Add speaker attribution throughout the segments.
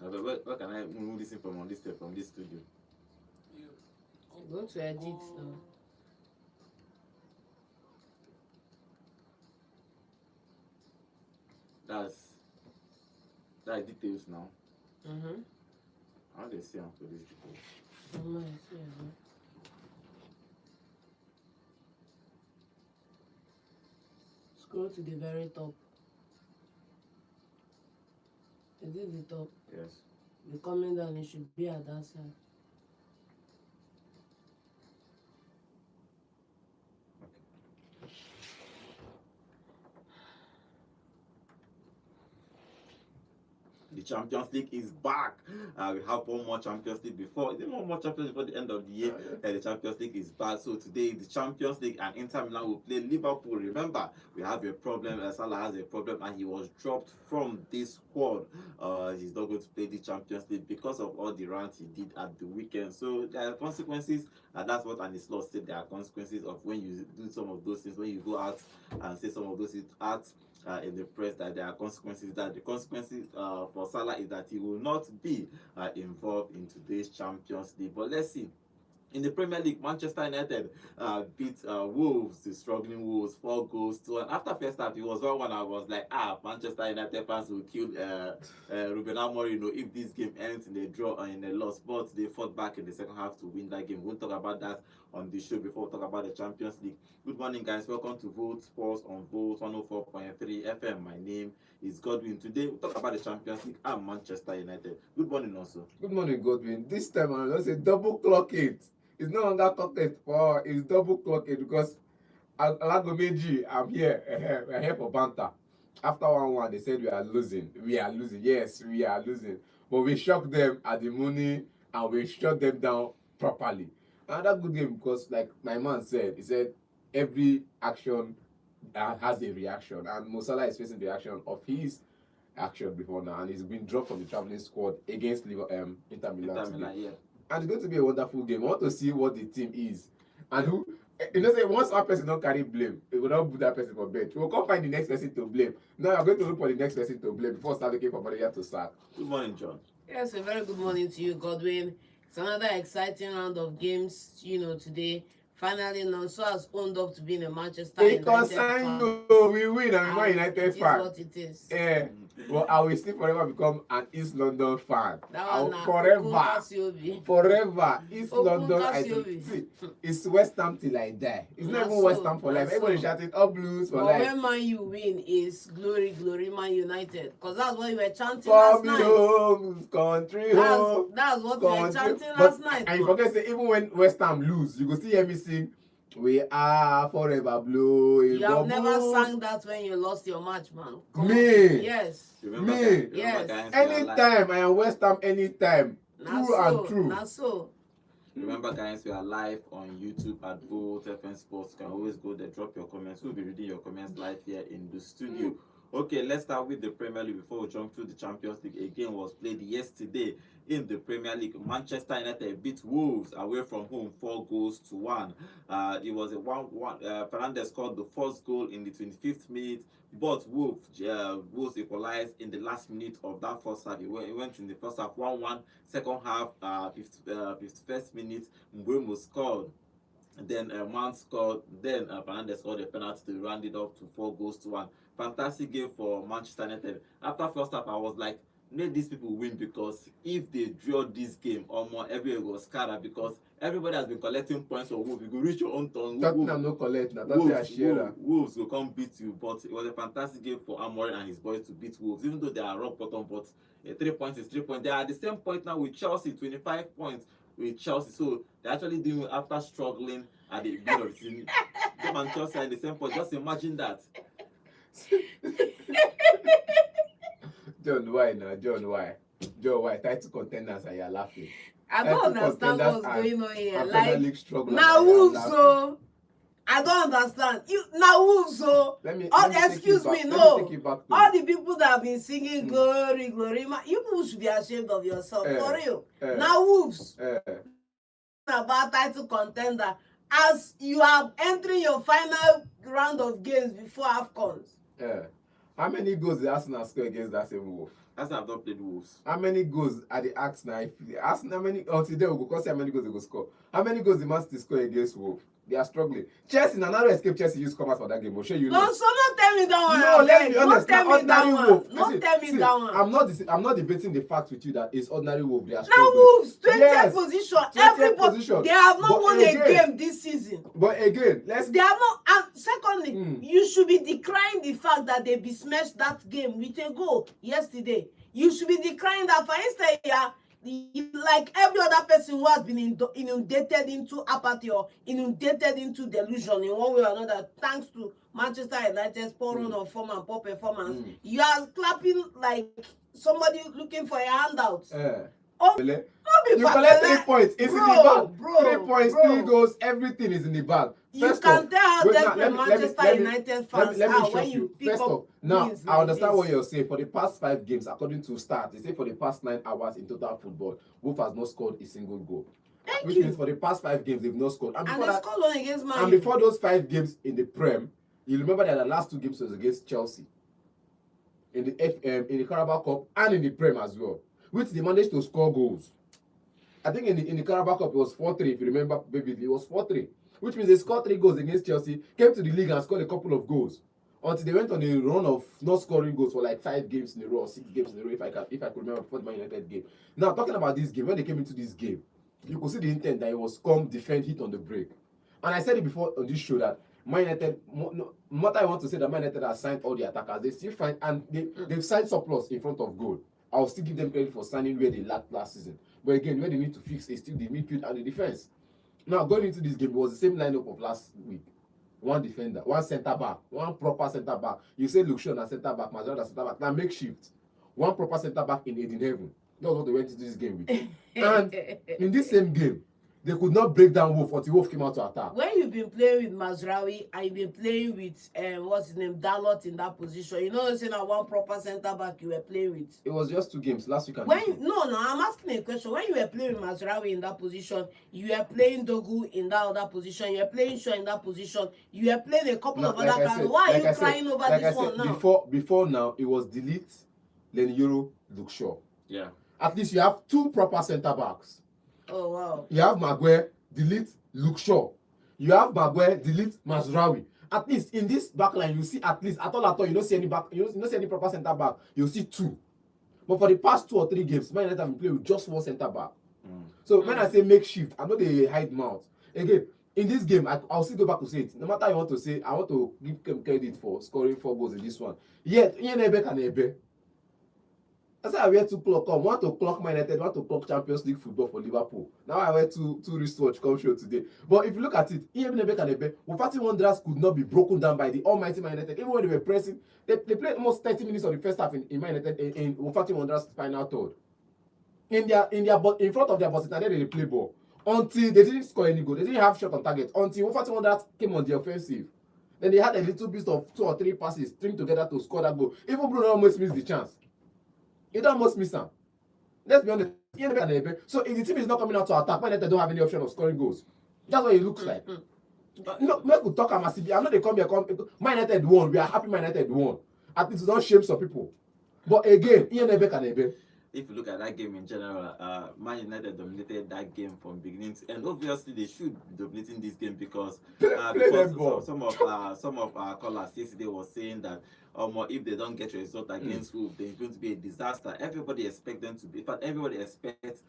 Speaker 1: Where can I move this in from this studio?
Speaker 2: I'm going to edit now.
Speaker 1: That's details now.
Speaker 2: Mm-hmm.
Speaker 1: How do they see for this details?
Speaker 2: Scroll to the very top. Is it the top?
Speaker 1: Yes.
Speaker 2: The coming down, it should be at that side.
Speaker 1: The Champions League is back. We have one more Champions League before. Is there one more Champions League before the end of the year? The Champions League is back. So today, the Champions League and Inter Milan will play Liverpool. Remember, we have a problem. Salah has a problem, and he was dropped from this squad. He's not going to play the Champions League because of all the rants he did at the weekend. So there are consequences, and that's what Anislaw said. There are consequences of when you do some of those things, when you go out and say some of those things out in the press, that there are consequences. That the consequences for Salah is that he will not be involved in today's Champions League. But let's see. In the Premier League, Manchester United beat Wolves, the struggling Wolves, 4-1. After first half, it was 1-1. I was like, Manchester United fans will kill Ruben Amorim if this game ends in a draw or in a loss. But they fought back in the second half to win that game. We'll talk about that on the show before we talk about the Champions League. Good morning, guys. Welcome to Vote Sports on Vote 104.3 FM. My name is Godwin. Today, we'll talk about the Champions League and Manchester United. Good morning, also.
Speaker 3: Good morning, Godwin. This time, I'm going to say double clock it. It's no longer content for it's double clock it because Alagomeji, I'm here. We're here for banter. After 1-1, they said we are losing. We are losing. Yes, we are losing. But we shocked them at the money and we shut them down properly. Another good game because, like my man said, he said every action has a reaction, and Mo Salah is facing the reaction of his action before now, and he's been dropped from the traveling squad against Inter Milan.
Speaker 1: Yeah.
Speaker 3: And it's going to be a wonderful game. I want to see what the team is and who. You know, say once one person don't carry blame, we will not put that person for bench. We'll come find the next person to blame. Now I'm going to look for the next person to blame before start looking for manager to sack.
Speaker 1: Good morning, John.
Speaker 2: Yes, a very good morning to you, Godwin. It's another exciting round of games, today. Finally, Nonso has owned up to being a Manchester United fan.
Speaker 3: We win and we're United fan.
Speaker 2: It is what it is.
Speaker 3: Yeah. Well, I will still forever become an East London fan.
Speaker 2: Forever.
Speaker 3: East London. See, it's West Ham till I die. It's not even West Ham for life. Everybody shouting all Blues for life.
Speaker 2: But when Man U win is glory, glory, Man United. Because that's what you were chanting last night.
Speaker 3: Home, country home.
Speaker 2: That's what you were chanting last night.
Speaker 3: And you forget, say, even when West Ham lose, you go still hear me sing, we are forever blue.
Speaker 2: You have never sang that when you lost your match, man.
Speaker 3: Me?
Speaker 2: Yes.
Speaker 3: Me?
Speaker 2: Yes.
Speaker 3: Anytime I am West Ham, anytime. True.
Speaker 2: That's so.
Speaker 1: Remember, guys, we are live on YouTube at Vote FM Sports. You can always go there, drop your comments. We'll be reading your comments live here in the studio. Okay, let's start with the Premier League before we jump to the Champions League. A game was played yesterday in the Premier League. Manchester United beat Wolves away from home 4-1. It was a 1-1. Fernandes scored the first goal in the 25th minute, but Wolves equalized in the last minute of that first half. It went in the first half 1-1. Second half, 51st minute, Mbeumo scored. Then Mount scored. Then Fernandes scored a penalty to round it up to 4-1. Fantastic game for Manchester United. After first half, I was like, let these people win, because if they draw this game, everybody was scared, because everybody has been collecting points for Wolves. You go reach your own turn.
Speaker 3: Tottenham no collect now.
Speaker 1: Wolves will come beat you. But it was a fantastic game for Amorim and his boys to beat Wolves, even though they are rock bottom. But 3 points is 3 points. They are at the same point now with Chelsea, 25 points with Chelsea. So they're actually doing it after struggling at the beginning of the season. Them and Chelsea are at the same point. Just imagine that.
Speaker 3: John, why now? John, why? Title contenders and you're laughing.
Speaker 2: I don't understand what's going on here. Like,
Speaker 3: now
Speaker 2: Wolves, so I don't understand. Now Wolves, so excuse me, no. All the people that have been singing glory, glory, you people should be ashamed of yourself, for real. Now Wolves, about title contender, as you are entering your final round of games before AFCON.
Speaker 3: How many goals did Arsenal score against that same Wolf?
Speaker 1: Arsenal have not played Wolves.
Speaker 3: How many goals are the Arsenal? Arsenal, how many? Until they will go, how many goals they go score? How many goals the Man City score against Wolf? They are struggling. Chelsea, now escape Chelsea use come out for that game. Sure, you know.
Speaker 2: No, so not tell me that one.
Speaker 3: No, let's be honest.
Speaker 2: Don't tell me that one.
Speaker 3: Don't
Speaker 2: tell me that one.
Speaker 3: I'm not debating the fact with you that it's ordinary Wolf. They are
Speaker 2: now
Speaker 3: struggling.
Speaker 2: Wolves 20th position.
Speaker 3: 20th
Speaker 2: Everybody
Speaker 3: position.
Speaker 2: they have not
Speaker 3: But
Speaker 2: won
Speaker 3: again,
Speaker 2: a game this season.
Speaker 3: But again,
Speaker 2: They have not. And secondly, you should be decrying the fact that they besmirched that game with a goal yesterday. You should be decrying that. For instance, yeah, like every other person who has been inundated into apathy or inundated into delusion in one way or another, thanks to Manchester United's poor run of form and poor performance, you are clapping like somebody looking for a handout. Oh,
Speaker 3: you collect 3 points. It's in the bag. 3 points, 3 goals, everything is in the bag.
Speaker 2: You can tell how desperate Manchester United fans are when you pick up.
Speaker 3: Now, I understand what you're saying. For the past 5 games, according to stats, they say for the past 9 hours in total football, Wolf has not scored a single goal. Which means for the past 5 games, they've not scored.
Speaker 2: And they scored one against Man.
Speaker 3: And before those 5 games in the Prem, you remember that the last 2 games was against Chelsea. In the Carabao Cup and in the Prem as well. Which they managed to score goals. I think in the Carabao Cup it was 4-3, if you remember vividly, it was 4-3. Which means they scored 3 goals against Chelsea, came to the league and scored a couple of goals. Until they went on a run of not scoring goals for like 5 games in a row or 6 games in a row, if I could remember, before the Man United game. Now, talking about this game, when they came into this game, you could see the intent that it was come, defend, hit on the break. And I said it before on this show that Man United, no matter I want to say that Man United has signed all the attackers, they still find, and they've signed surplus in front of goal. I'll still give them credit for signing where they lacked last season. But again, where they need to fix is still the midfield and the defense. Now, going into this game, it was the same lineup of last week. 1 defender, 1 centre-back, 1 proper centre-back. You say Luke Shaw as centre-back, Mazara as centre-back. Now, makeshift. 1 proper centre-back in Aiden Heaven. That was what they went into this game with. And in this same game, they could not break down Wolf until Wolf came out to attack.
Speaker 2: When you've been playing with Mazraoui and you've been playing with what's his name, Dalot in that position, you know, saying that 1 proper centre back you were playing with.
Speaker 3: It was just 2 games last week. And
Speaker 2: no, I'm asking a question. When you were playing with Mazraoui in that position, you were playing Dogu in that other position, you were playing Shaw in that position, you were playing a couple of other guys. Why are you crying over this one now?
Speaker 3: Before now, it was delete, Leniero, Luke Shaw.
Speaker 1: Yeah.
Speaker 3: At least you have 2 proper centre backs.
Speaker 2: Oh wow.
Speaker 3: You have Maguire, delete Luke Shaw. You have Maguire, delete Mazraoui. At least in this back line, you see at least at all you don't see any back, you don't see any proper centre back. You see 2. But for the past 2 or 3 games, Man United have been playing with just 1 centre back. So when I say makeshift, I know they hide mouth. Again, in this game, I'll still go back to say it. No matter what you want to say, I want to give them credit for scoring 4 goals in this one. Yet, that's why I wear 2 clock on. 1 to clock Man United, 1 to clock Champions League football for Liverpool. Now I wear 2 wristwatch come show today. But if you look at it, Wofati Wanderers could not be broken down by the almighty Man United. Even when they were pressing, they played almost 30 minutes of the first half in Man United in Wofati Wanderers' final third. In front of their box, they play ball. Until they didn't score any goal. They didn't have shot on target. Until Wofati Wanderers came on the offensive. Then they had a little bit of 2 or 3 passes stringed together to score that goal. Even Bruno almost missed the chance. He don't almost miss them. Let's be honest. So if the team is not coming out to attack, Man United don't have any option of scoring goals. That's what it looks like. No, we could talk about CB. I know they come here. Man United won. We are happy Man United won. At least don't shame some people. But again,
Speaker 1: if you look at that game in general, Man United dominated that game from beginning to end. Obviously, they should be dominating this game because some of our callers yesterday was saying that if they don't get a result against Wolves, then it's going to be a disaster. Everybody expects them to be. In fact, everybody expects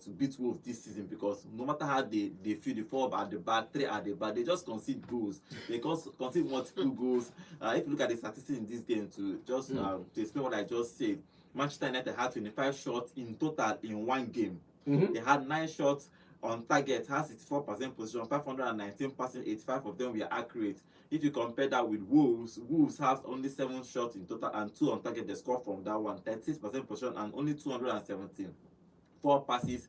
Speaker 1: to beat Wolves this season because no matter how they feel, the 4 at the back, 3 at the back, they just concede goals. They concede multiple goals. If you look at the statistics in this game, to explain what I just said, Manchester United had 25 shots in total in 1 game. They had 9 shots on target, has 64% position, 519 passing, 85 of them were accurate. If you compare that with Wolves have only 7 shots in total and 2 on target. They score from that one, 36% position and only 217. 4 passes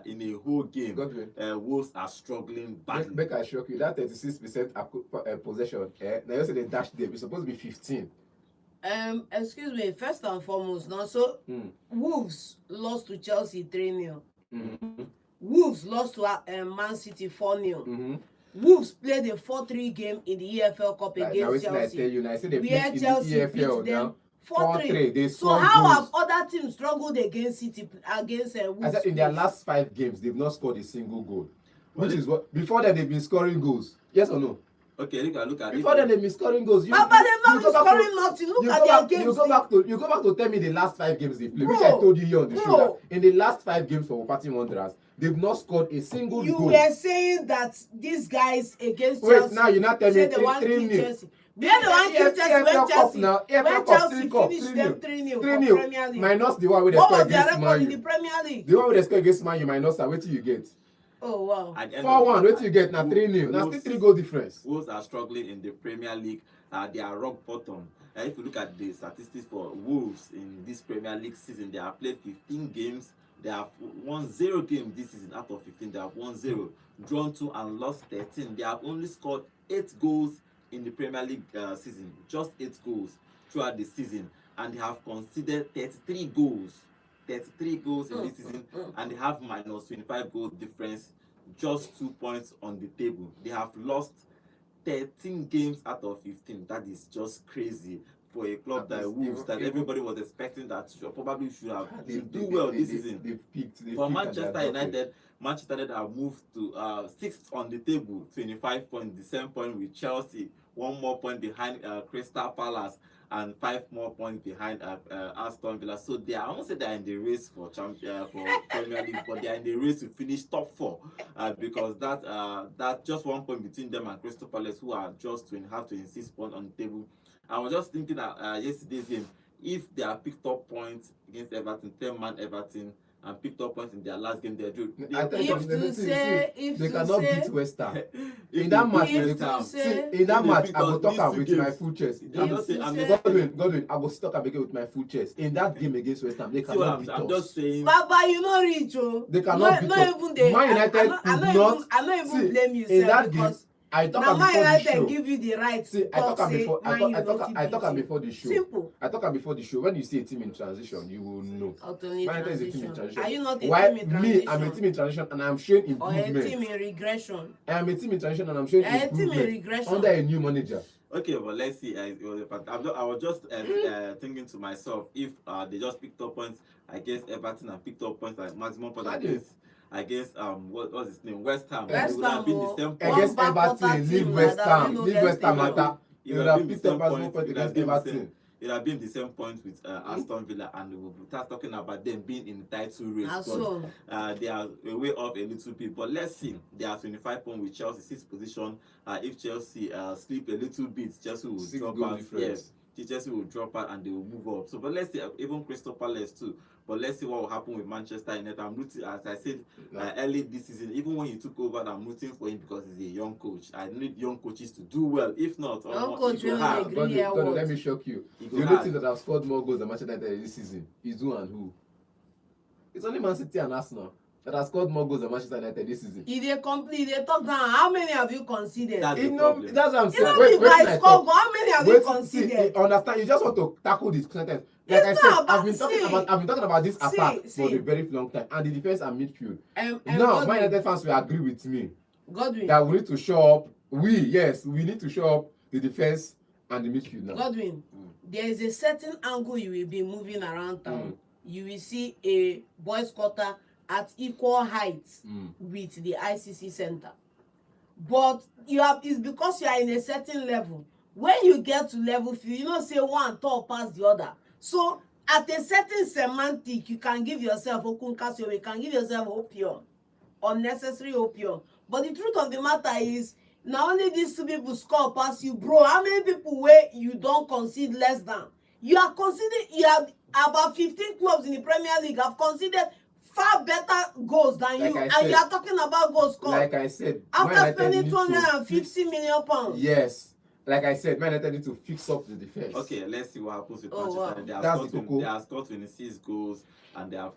Speaker 1: in a whole game. Wolves are struggling badly.
Speaker 3: Make I shock you, that 36% possession, now you say they dashed them, it's supposed to be 15.
Speaker 2: Excuse me, first and foremost, now, so Wolves lost to Chelsea 3-0. Wolves lost to Man City 4-0. Wolves played a 4-3 game in the EFL Cup against
Speaker 3: now,
Speaker 2: Chelsea.
Speaker 3: I tell you, now I say they
Speaker 2: where
Speaker 3: played
Speaker 2: Chelsea
Speaker 3: in the EFL
Speaker 2: beat them
Speaker 3: now.
Speaker 2: 4-3.
Speaker 3: They
Speaker 2: So
Speaker 3: scored
Speaker 2: how
Speaker 3: goals.
Speaker 2: have other teams struggled against City against Wolves?
Speaker 3: I said in their last 5 games, they've not scored a single goal. Which is what before that they've been scoring goals. Yes or no?
Speaker 1: Okay, look at
Speaker 3: before then they've been scoring goals.
Speaker 2: But they've not been scoring nothing. Look at their games.
Speaker 3: You go back to tell me the last 5 games they played, which I told you here on the show that in the last 5 games for Party Wanderers, they've not scored a single goal.
Speaker 2: You were saying that these guys against
Speaker 3: Chelsea.
Speaker 2: Wait,
Speaker 3: now you're not telling me
Speaker 2: 3-0. Where the one kill Chelsea when Chelsea finished them 3-0 for Premier League.
Speaker 3: Minus the one with the
Speaker 2: what
Speaker 3: score
Speaker 2: was their
Speaker 3: against
Speaker 2: record
Speaker 3: Man
Speaker 2: in
Speaker 3: U.
Speaker 2: the Premier League?
Speaker 3: The one with the score against Man U minus that. What do you get?
Speaker 2: Oh wow.
Speaker 3: 4-1. What do you get? Now 3-0. Now still 3 goal difference.
Speaker 1: Wolves are struggling in the Premier League. They are rock bottom. If you look at the statistics for Wolves in this Premier League season, they have played 15 games. They have won 0 games this season out of 15. They have won 0, drawn 2, and lost 13. They have only scored 8 goals in the Premier League season. Just 8 goals throughout the season. And they have conceded 33 goals. 33 goals in this season. And they have minus 25 goal difference. Just 2 points on the table. They have lost 13 games out of 15. That is just crazy for a club that Wolves that everybody was expecting that probably should do well this season.
Speaker 3: They've peaked.
Speaker 1: For Manchester United, Manchester United have moved to 6th on the table, 25 points, the same point with Chelsea, 1 more point behind Crystal Palace, and 5 more points behind Aston Villa. So they are, I won't say they are in the race for Premier League, but they are in the race to finish top 4 because that just 1 point between them and Crystal Palace, who are just 26 points on the table. I was just thinking that yesterday's game, if they have picked up points against Everton, 10-man Everton, and picked up points in their last game, they
Speaker 3: cannot beat West Ham. In that match, I will talk about with my full chest. Godwin, I will talk about with my full chest. In that game against West Ham, they cannot beat us.
Speaker 1: I'm just saying.
Speaker 2: Baba, you know rich, oh.
Speaker 3: They cannot beat us. Man United could
Speaker 2: I'm not even blame you,
Speaker 3: in that
Speaker 2: because
Speaker 3: game. I talk
Speaker 2: now Man
Speaker 3: United
Speaker 2: show. Give you the right to talk before
Speaker 3: the show.
Speaker 2: Simple.
Speaker 3: I talk before the show. When you see a team in transition, you will know. Man United is a team in transition.
Speaker 2: Are you not a
Speaker 3: Why
Speaker 2: team in transition?
Speaker 3: me? I'm a team in transition and I'm showing improvement.
Speaker 2: Or a team in regression.
Speaker 3: I am a team in transition and I'm showing improvement.
Speaker 2: A team in regression
Speaker 3: under a new manager.
Speaker 1: Okay, but let's see. I was just thinking to myself, if they just picked up points against Everton and picked up points like maximum points against what's his name, West Ham, it would have been the same point.
Speaker 3: Against Everton, leave West Ham matter. It would have picked up maximum points against Everton.
Speaker 1: It would have been the same point with Aston Villa, and we will start talking about them being in the title race. But they are way off a little bit. But let's see. They are 25 points with Chelsea, 6th position. If Chelsea sleep a little bit, Chelsea will drop out. Yes, Chelsea will drop out and they will move up. So, but let's see. Even Crystal Palace too. But let's see what will happen with Manchester United. I'm rooting, as I said early this season, even when he took over, I'm rooting for him because he's a young coach. I need young coaches to do well. If not,
Speaker 3: let me shock you. The only team that have scored more goals than Manchester United this season is who and who? It's only Man City and Arsenal that has scored more goals than Manchester United this season.
Speaker 2: If they talk down, how many have you considered?
Speaker 3: That's what I'm saying.
Speaker 2: How many have you considered?
Speaker 3: Understand? You just want to tackle this sentence. Like I said, I've been talking about this attack for a very long time, and the defense and midfield. Now, my United fans will agree with me that we need to show up. We need to show up the defense and the midfield now.
Speaker 2: Godwin, there is a certain angle you will be moving around town. You will see a boys' quarter at equal height with the ICC center, but it's because you are in a certain level. When you get to level field, say one tall past the other. So at a certain semantic, you can give yourself okunkasio, you can give yourself opium, unnecessary opium. But the truth of the matter is, not only these 2 people score past you, bro. How many people where you don't concede less than? You have about 15 clubs in the Premier League have conceded far better goals than you, and you are talking about goals scored.
Speaker 3: Like I said,
Speaker 2: after spending 250 million pounds.
Speaker 3: Yes. Like I said, Man United need to fix up the defense.
Speaker 1: Okay, let's see what happens with Manchester. They have scored 26 goals, and they have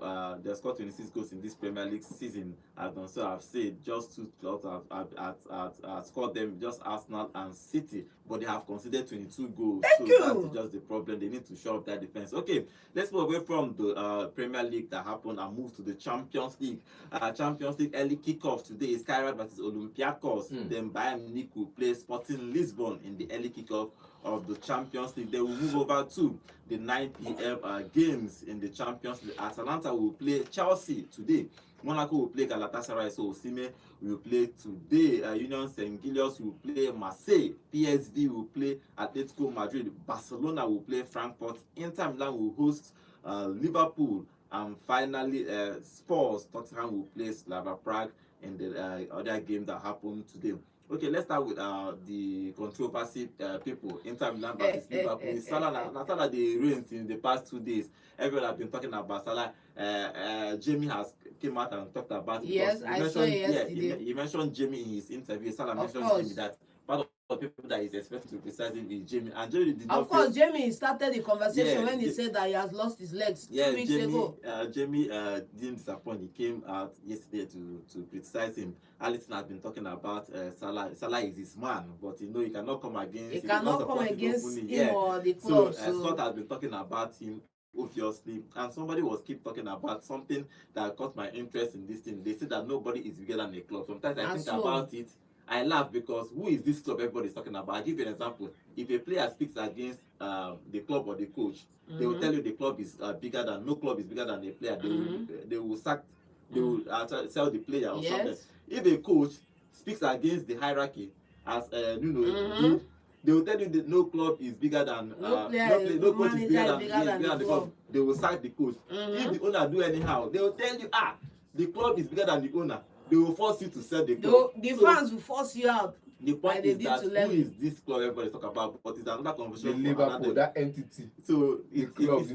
Speaker 1: scored 26 goals in this Premier League season. So I've said just 2 clubs have scored them, just Arsenal and City. but they have conceded 22 goals.
Speaker 2: Thank
Speaker 1: so
Speaker 2: you.
Speaker 1: that's just the problem. They need to shore up their defense. Okay, let's move away from the Premier League that happened and move to the Champions League. Champions League early kickoff today is Skyrock versus Olympiacos. Then Bayern Munich will play Sporting Lisbon in the early kickoff of the Champions League. They will move over to the 9 p.m. Games in the Champions League. Atalanta will play Chelsea today. Monaco will play Galatasaray, so Osime will play today. Union Saint-Gilloise will play Marseille. PSV will play Atletico Madrid. Barcelona will play Frankfurt. Inter Milan will host Liverpool. And finally, Spurs, Tottenham will play Slavia Prague in the other game that happened today. Okay, let's start with the controversy people. Inter Milan versus Liverpool. Salah, they reign in the past 2 days. Everyone has been talking about Salah. Jamie has came out and talked about it.
Speaker 2: Yes, I saw it yesterday.
Speaker 1: Yeah, he mentioned Jamie in his interview. Salah mentioned Jamie that part of the people that he's expected to criticize him is Jamie. And Jamie did not.
Speaker 2: Of course, Jamie started the conversation when he said that he has lost his legs 2 weeks ago.
Speaker 1: Jamie didn't disappoint. He came out yesterday to criticize him. Alisson has been talking about Salah. Salah is his man, but you know he cannot come against.
Speaker 2: He cannot come against him or the club.
Speaker 1: So Scott has been talking about him. Obviously, and somebody was keep talking about something that caught my interest in this thing. They said that nobody is bigger than a club. Sometimes I think about it, I laugh because who is this club everybody's talking about? I'll give you an example. If a player speaks against the club or the coach, they will tell you the club is bigger than, no club is bigger than the player. They will sack, they will sell the player or something. If a coach speaks against the hierarchy, as they will tell you that no club is bigger than no coach is bigger than the club. They will sack the coach. If the owner do anyhow, they will tell you the club is bigger than the owner. They will force you to sell the club.
Speaker 2: The fans will force you out.
Speaker 1: The point is that who is this club everybody talk about? But it's another conversation.
Speaker 3: The Liverpool, that entity.
Speaker 1: So
Speaker 3: the club,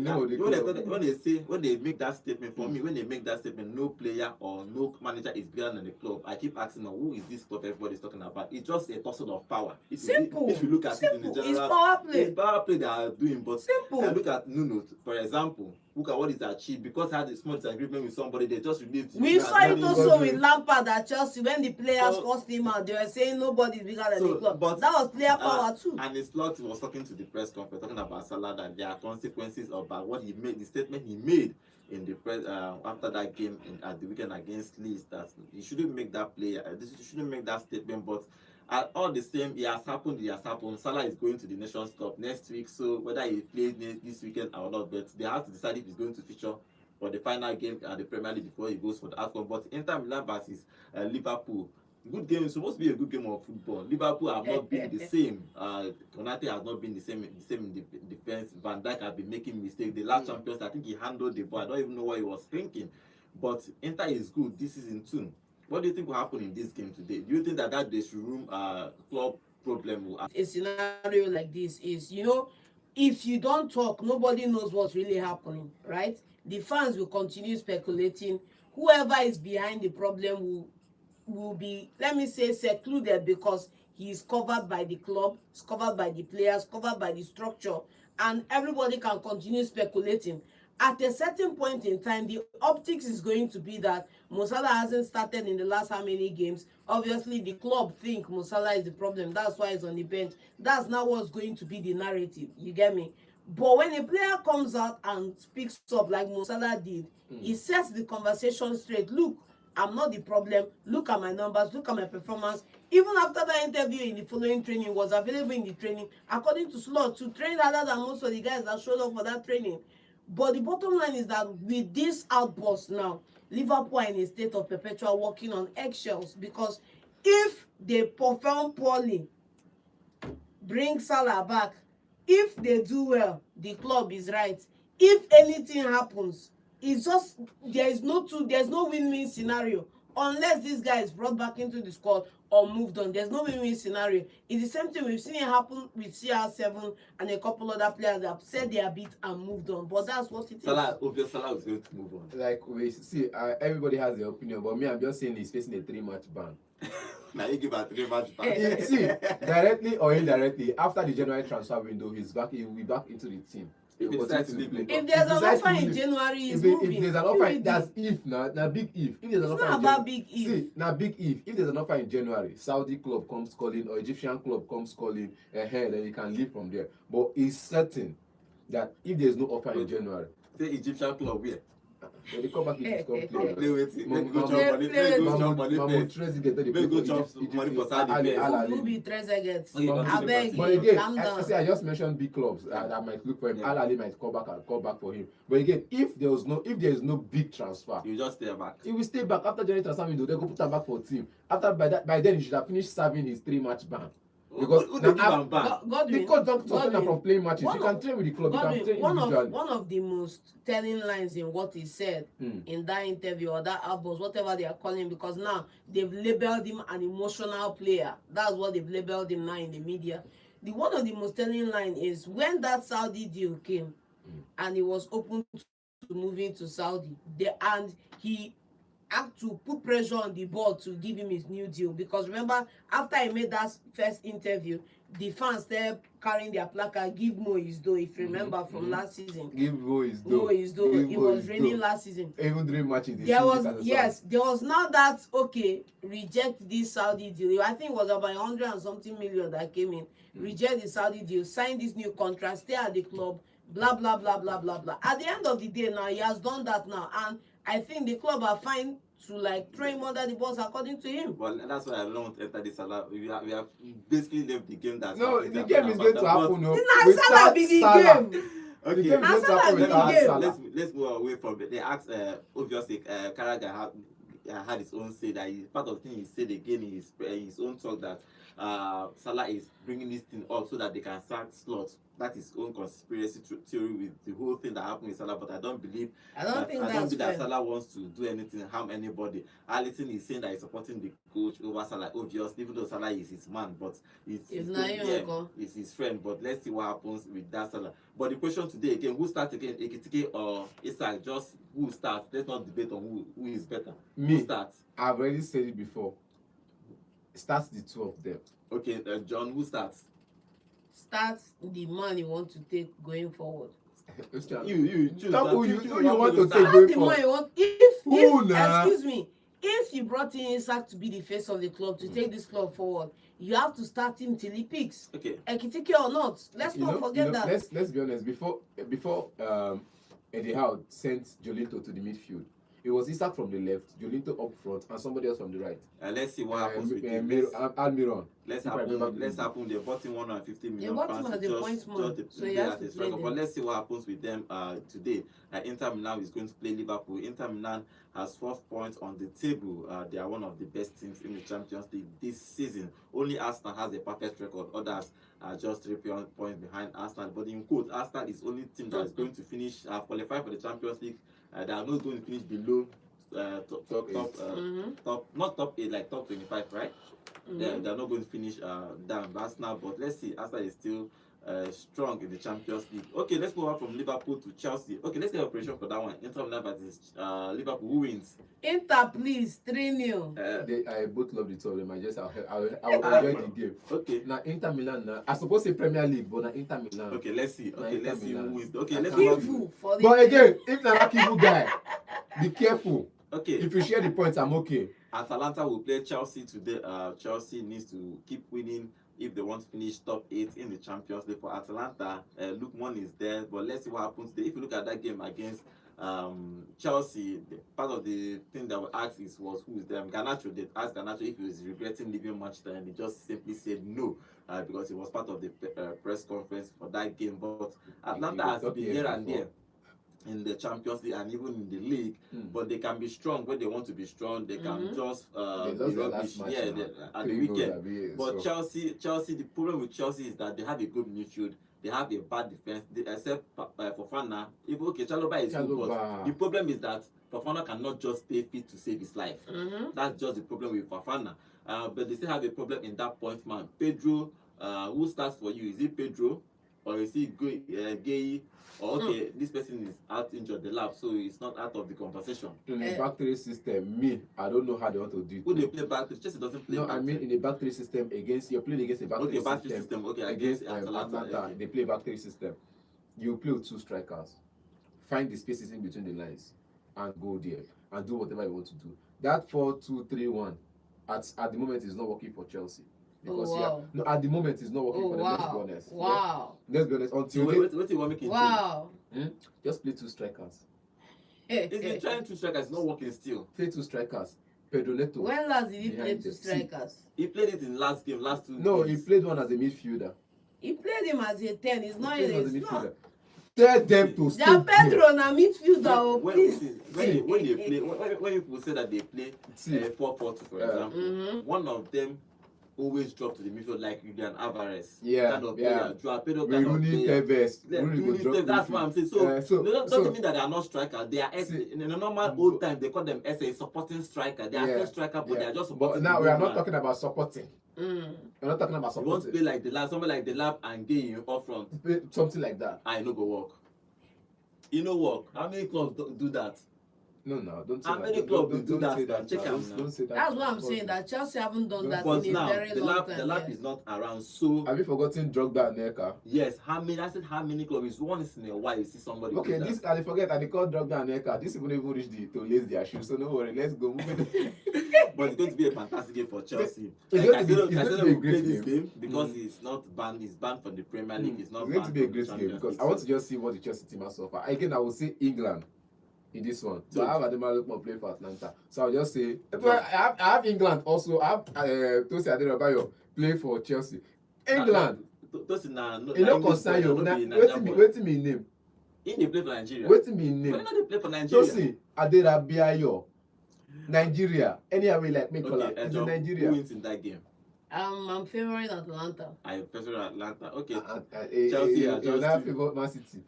Speaker 1: when they make that statement, for me, when they make that statement, no player or no manager is bigger than the club. I keep asking them, who is this club everybody's talking about? It's just a tussle of power. If you look at it in the general,
Speaker 2: it's power play.
Speaker 1: It's power play they are doing. But
Speaker 2: simple.
Speaker 1: Look at Nuno, for example. Look at what is achieved because he had a small disagreement with somebody. They just released.
Speaker 2: We saw it also with Lampard at Chelsea when the players forced him out. They were saying nobody is bigger than the club. But that was player power too.
Speaker 1: And his slot was talking to the press conference, talking about Salah, that there are consequences about what he made, the statement he made in the press after that game at the weekend against Leeds. That he shouldn't make that play. He shouldn't make that statement, but. All the same, it has happened. Salah is going to the Nations Cup next week, so whether he plays this weekend or not, but they have to decide if he's going to feature for the final game at the Premier League before he goes for the AFCON. But Inter Milan versus Liverpool, good game. It's supposed to be a good game of football. Liverpool have not been the same. Konate has not been the same in the defense. Van Dijk has been making mistakes. The last Champions, I think he handled the ball. I don't even know what he was thinking. But Inter is good this season too. What do you think will happen in this game today? Do you think that dressing room club problem will happen?
Speaker 2: A scenario like this is, if you don't talk, nobody knows what's really happening, right? The fans will continue speculating. Whoever is behind the problem will be, let me say, secluded because he is covered by the club, is covered by the players, covered by the structure, and everybody can continue speculating. At a certain point in time, the optics is going to be that Mo Salah hasn't started in the last how many games. Obviously, the club think Mo Salah is the problem. That's why he's on the bench. That's not what's going to be the narrative. You get me? But when a player comes out and speaks up like Mo Salah did, he sets the conversation straight. Look, I'm not the problem. Look at my numbers. Look at my performance. Even after that interview in the following training was available in the training, according to Slot, to train harder than most of the guys that showed up for that training. But the bottom line is that with this outburst now, Liverpool are in a state of perpetual walking on eggshells because if they perform poorly, bring Salah back. If they do well, the club is right. If anything happens, it's just there's no win-win scenario unless this guy is brought back into the squad or moved on. There's no win-win scenario. It's the same thing we've seen it happen with CR7 and a couple other players that have said their bit and moved on. But that's what it is.
Speaker 1: Salah is going to move on.
Speaker 3: Like we see, everybody has their opinion, but me, I'm just saying he's facing a 3-match ban.
Speaker 1: Now you give a 3-match ban.
Speaker 3: See, directly or indirectly, after the January transfer window, he'll be back into the team.
Speaker 1: If
Speaker 3: He'll
Speaker 1: he decides
Speaker 3: continue
Speaker 1: to leave,
Speaker 2: If there's an
Speaker 3: decides to
Speaker 2: offer in
Speaker 3: leave,
Speaker 2: January, he's
Speaker 3: if
Speaker 2: moving.
Speaker 3: there's an offer,
Speaker 2: Period.
Speaker 3: that's if now big if. If there's an
Speaker 2: It's
Speaker 3: offer
Speaker 2: not
Speaker 3: in
Speaker 2: about big if.
Speaker 3: See, now big if there's an offer in January, Saudi club comes calling or Egyptian club comes calling ahead, then you can leave from there. But it's certain that if there's no offer in January,
Speaker 1: say Egyptian club where?
Speaker 3: when they come back, Egypt come play.
Speaker 1: Play with it. Make go
Speaker 2: Play-
Speaker 1: chop money.
Speaker 2: play
Speaker 1: Make go
Speaker 2: with
Speaker 1: chop money
Speaker 3: Mahmoud
Speaker 1: first.
Speaker 3: Trezeguet, they
Speaker 1: Make
Speaker 3: play
Speaker 1: go
Speaker 3: for
Speaker 1: chop
Speaker 3: Egypt,
Speaker 1: money for
Speaker 3: Egypt,
Speaker 1: Saudi
Speaker 3: Al
Speaker 1: first.
Speaker 3: Ahly.
Speaker 2: Who be Trezeguet?
Speaker 1: Okay,
Speaker 2: I beg
Speaker 3: But
Speaker 2: you,
Speaker 3: again,
Speaker 2: calm down.
Speaker 3: I just mentioned big clubs that might look for him.
Speaker 1: Yeah.
Speaker 3: Al Ahly might call back for him. But again, if there is no big transfer,
Speaker 1: You just stay back.
Speaker 3: he will stay back after January transfer window. They go put him back for team. By then he should have finished serving his 3-match ban. Because
Speaker 1: who they give am ban?
Speaker 3: the
Speaker 2: Godwin,
Speaker 3: coach don't suspend him from playing matches.
Speaker 2: One
Speaker 3: You can
Speaker 2: of-
Speaker 3: train with the club. You can
Speaker 2: Godwin,
Speaker 3: train
Speaker 2: one
Speaker 3: individually.
Speaker 2: of the most telling lines in what he said in that interview or that outburst, whatever they are calling, because now they've labeled him an emotional player. That's what they've labeled him now in the media. One of the most telling line is when that Saudi deal came and he was open to moving to Saudi, and he had to put pressure on the board to give him his new deal, because remember, after he made that first interview, the fans there carrying their placard, give Mo his dough, if you remember from last season.
Speaker 3: Give Mo his dough.
Speaker 2: Mo his dough.
Speaker 3: Give
Speaker 2: It
Speaker 3: Mo
Speaker 2: was
Speaker 3: his
Speaker 2: raining
Speaker 3: dough.
Speaker 2: last season.
Speaker 3: Even 3 matches.
Speaker 2: There was now that, okay, reject this Saudi deal. I think it was about 100 and something million that came in. Reject the Saudi deal, sign this new contract, stay at the club, blah blah blah blah blah blah. At the end of the day now, he has done that now, and I think the club are fine to like throw him under the bus according to him.
Speaker 1: Well, that's why I don't enter this Salah. We have basically left the game. That's
Speaker 3: No, the game is going to happen. No,
Speaker 2: Now Salah be the game.
Speaker 1: Okay,
Speaker 3: The game is going to
Speaker 2: Salah
Speaker 3: happen
Speaker 2: be the
Speaker 3: without
Speaker 2: game.
Speaker 3: Salah.
Speaker 1: let's move away from it. They asked, obviously, Carragher had his own say that part of the thing he said again in his own talk that Salah is bringing this thing up so that they can sack slots. That is his own conspiracy theory with the whole thing that happened with Salah. But I don't believe that Salah wants to do anything, harm anybody. Alisson is saying that he's supporting the coach over Salah, obviously, even though Salah is his man, but it's his friend. But let's see what happens with that Salah. But the question today again, who starts again, Ekitike or Isak? Just who starts? Let's not debate on who is better.
Speaker 3: Me.
Speaker 1: Who starts?
Speaker 3: I've already said it before. Starts the 2 of them.
Speaker 1: Okay, John, who starts?
Speaker 2: Starts the man you want to take going forward.
Speaker 1: You choose.
Speaker 3: Who you want to take
Speaker 2: Not
Speaker 3: going
Speaker 2: the
Speaker 3: forward?
Speaker 2: man you want. Excuse me, if you brought in Isak to be the face of the club, to take this club forward, you have to start him till he picks.
Speaker 1: Okay.
Speaker 2: Ekitike or not, let's not forget that.
Speaker 3: Let's be honest. Before Eddie Howe sent Jolinto to the midfield, it was Isak from the left, Jolinto up front, and somebody else from the right.
Speaker 1: Let's see what happens with
Speaker 3: Almiron.
Speaker 1: Let's happen. They bought him 150 million pounds. But let's see what happens with them today. Inter Milan is going to play Liverpool. Inter Milan has 12 points on the table. They are one of the best teams in the Champions League this season. Only Arsenal has a perfect record. Others are just 3 points behind Arsenal. But in quote, Arsenal is only team that is going to finish qualify for the Champions League. They are not going to finish below not top 8, like top 25, right? They're not going to finish down Arsenal, but let's see. Arsenal is still strong in the Champions League. Okay, let's go out from Liverpool to Chelsea. Okay, let's get a prediction for that one. Inter Milan versus Liverpool. Who wins?
Speaker 2: Inter, please, 3-0.
Speaker 3: I both love the two of them. I'll enjoy the game.
Speaker 1: Okay.
Speaker 3: Now Inter Milan. I suppose say Premier League, but now Inter Milan.
Speaker 1: Okay, let's see. Okay, let's see who wins. Okay, let's
Speaker 2: Careful for the
Speaker 3: But again, if you're not a guy, be careful.
Speaker 1: Okay.
Speaker 3: If you share the points, I'm okay.
Speaker 1: Atalanta will play Chelsea today. Chelsea needs to keep winning if they want to finish top 8 in the Champions League. For Atalanta, Lukman is there, but let's see what happens today. If you look at that game against Chelsea, part of the thing that we asked was who is there. Garnacho, they asked Garnacho if he was regretting leaving Manchester, and he just simply said no, because he was part of the press conference for that game. But Atlanta has been here and there in the Champions League and even in the league, but they can be strong when they want to be strong. They can just be rubbish at the weekend. But Chelsea, the problem with Chelsea is that they have a good midfield. They have a bad defense, except Fofana. Even Chalobah is good, but the problem is that Fofana cannot just stay fit to save his life. That's just the problem with Fofana. But they still have a problem in that point man. Pedro, who starts for you? Is it Pedro? Or is it Gay? Or okay, this person is out injured the lap, so it's not out of the conversation.
Speaker 3: In a back 3 system, I don't know how they want to do it.
Speaker 1: Who they play back 3? Chelsea doesn't play.
Speaker 3: No, I mean in a back 3 system you're playing against a back 3
Speaker 1: system. Okay, against Atalanta.
Speaker 3: They play back 3 system. you play with 2 strikers, find the spaces in between the lines, and go there and do whatever you want to do. That 4-2-3-1 at the moment is not working for Chelsea. Because no, at the moment it's not working for them. Let's be honest.
Speaker 2: Wow.
Speaker 3: Yeah? Let's be honest. Until
Speaker 1: what do you want me to do?
Speaker 2: Wow.
Speaker 3: Just play 2 strikers.
Speaker 1: He's been trying 2 strikers, it's not working still.
Speaker 3: Play 2 strikers. Pedro Neto.
Speaker 2: When last did he play 2 strikers?
Speaker 1: He played it in last 2
Speaker 3: No,
Speaker 1: games.
Speaker 3: he played one as a midfielder.
Speaker 2: He played him as a 10. He's not
Speaker 3: He
Speaker 2: in
Speaker 3: played as a
Speaker 2: his
Speaker 3: midfielder. Tell them to stay there.
Speaker 2: Pedro na midfielder.
Speaker 1: When they play, when people say that they play 4-4-2, for example, one of them always drop to the midfield like Julian Alvarez. Kind of player. Joao Pedro kind of player. That's what I'm saying. So doesn't mean that they are not striker. They are in a normal old time they call them as a supporting striker. They are still striker, but they are just supporting.
Speaker 3: But now we are not talking about supporting. We're not talking about supporting.
Speaker 1: You want to play like the lab, somebody like the lab and gain you up front.
Speaker 3: Something like that.
Speaker 1: I know go work. You know work. How many clubs do that?
Speaker 3: No, don't say
Speaker 1: how
Speaker 3: that.
Speaker 1: many clubs do
Speaker 3: Don't say
Speaker 1: that? Check out now.
Speaker 3: Don't say that.
Speaker 2: That's what I'm saying. That Chelsea haven't done that
Speaker 1: But
Speaker 2: in
Speaker 1: now
Speaker 2: a very long time.
Speaker 1: the lab is not around. So
Speaker 3: have you forgotten Drogba and Neka?
Speaker 1: yes, how many? I said how many clubs? Once in a while you see somebody.
Speaker 3: Okay,
Speaker 1: do
Speaker 3: this I forget. I call Drogba and Neka. This even reach to lace their shoes. So no worry. Let's go.
Speaker 1: But it's going to be a fantastic game for Chelsea.
Speaker 3: It's going to be a great
Speaker 1: this game because it's not banned. It's banned from the Premier League. It's not.
Speaker 3: It's going to be a great game because I want to just see what the Chelsea team has so far. Again, I will say England in this one. So I have Ademola Lookman play for Atlanta. So I'll just say I have England also. I have Tosin Adebayo play for Chelsea. England. You don't concern you. Waiting me name.
Speaker 1: In they play for Nigeria.
Speaker 3: Waiting me name.
Speaker 1: Why not they play for Nigeria?
Speaker 3: Tosin Adebayo. Nigeria. Any way like me call it. Nigeria.
Speaker 1: Who wins in that game?
Speaker 2: I'm favoring Atlanta.
Speaker 1: I favor Atlanta. Okay.
Speaker 3: Chelsea favor Man City.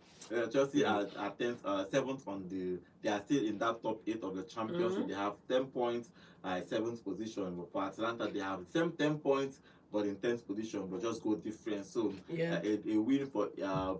Speaker 1: Chelsea are 10th, 7th on the. They are still in that top 8 of the Champions League. They have 10 points, 7th position. But for Atlanta, they have the same 10 points, but in 10th position, but just go different. So a win for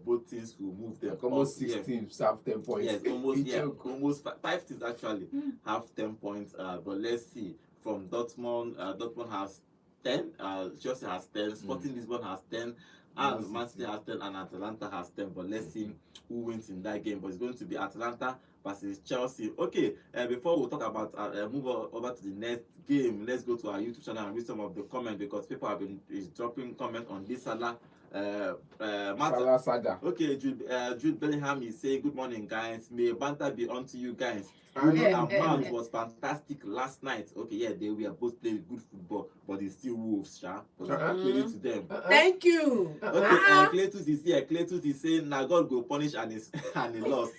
Speaker 1: both teams will move them.
Speaker 3: Like almost 6 teams have 10 points.
Speaker 1: Yes, almost 5 teams actually have 10 points. But let's see. From Dortmund, Dortmund has 10. Chelsea has 10. Sporting Lisbon has 10. And Man City has 10 and Atalanta has 10. But let's see who wins in that game. But it's going to be Atalanta versus Chelsea. Okay, before we talk about move over to the next game, let's go to our YouTube channel and read some of the comments because people have been dropping comments on this Salah matter.
Speaker 3: Salah saga.
Speaker 1: Okay, Jude Bellingham is saying good morning guys. May banter be on to you guys. Mount was fantastic last night. Okay, yeah, they were both playing good football, but it's still Wolves, but credit to them.
Speaker 2: Thank you.
Speaker 1: Okay, Cletus is here. Cletus is saying, "Now God go punish and he lost."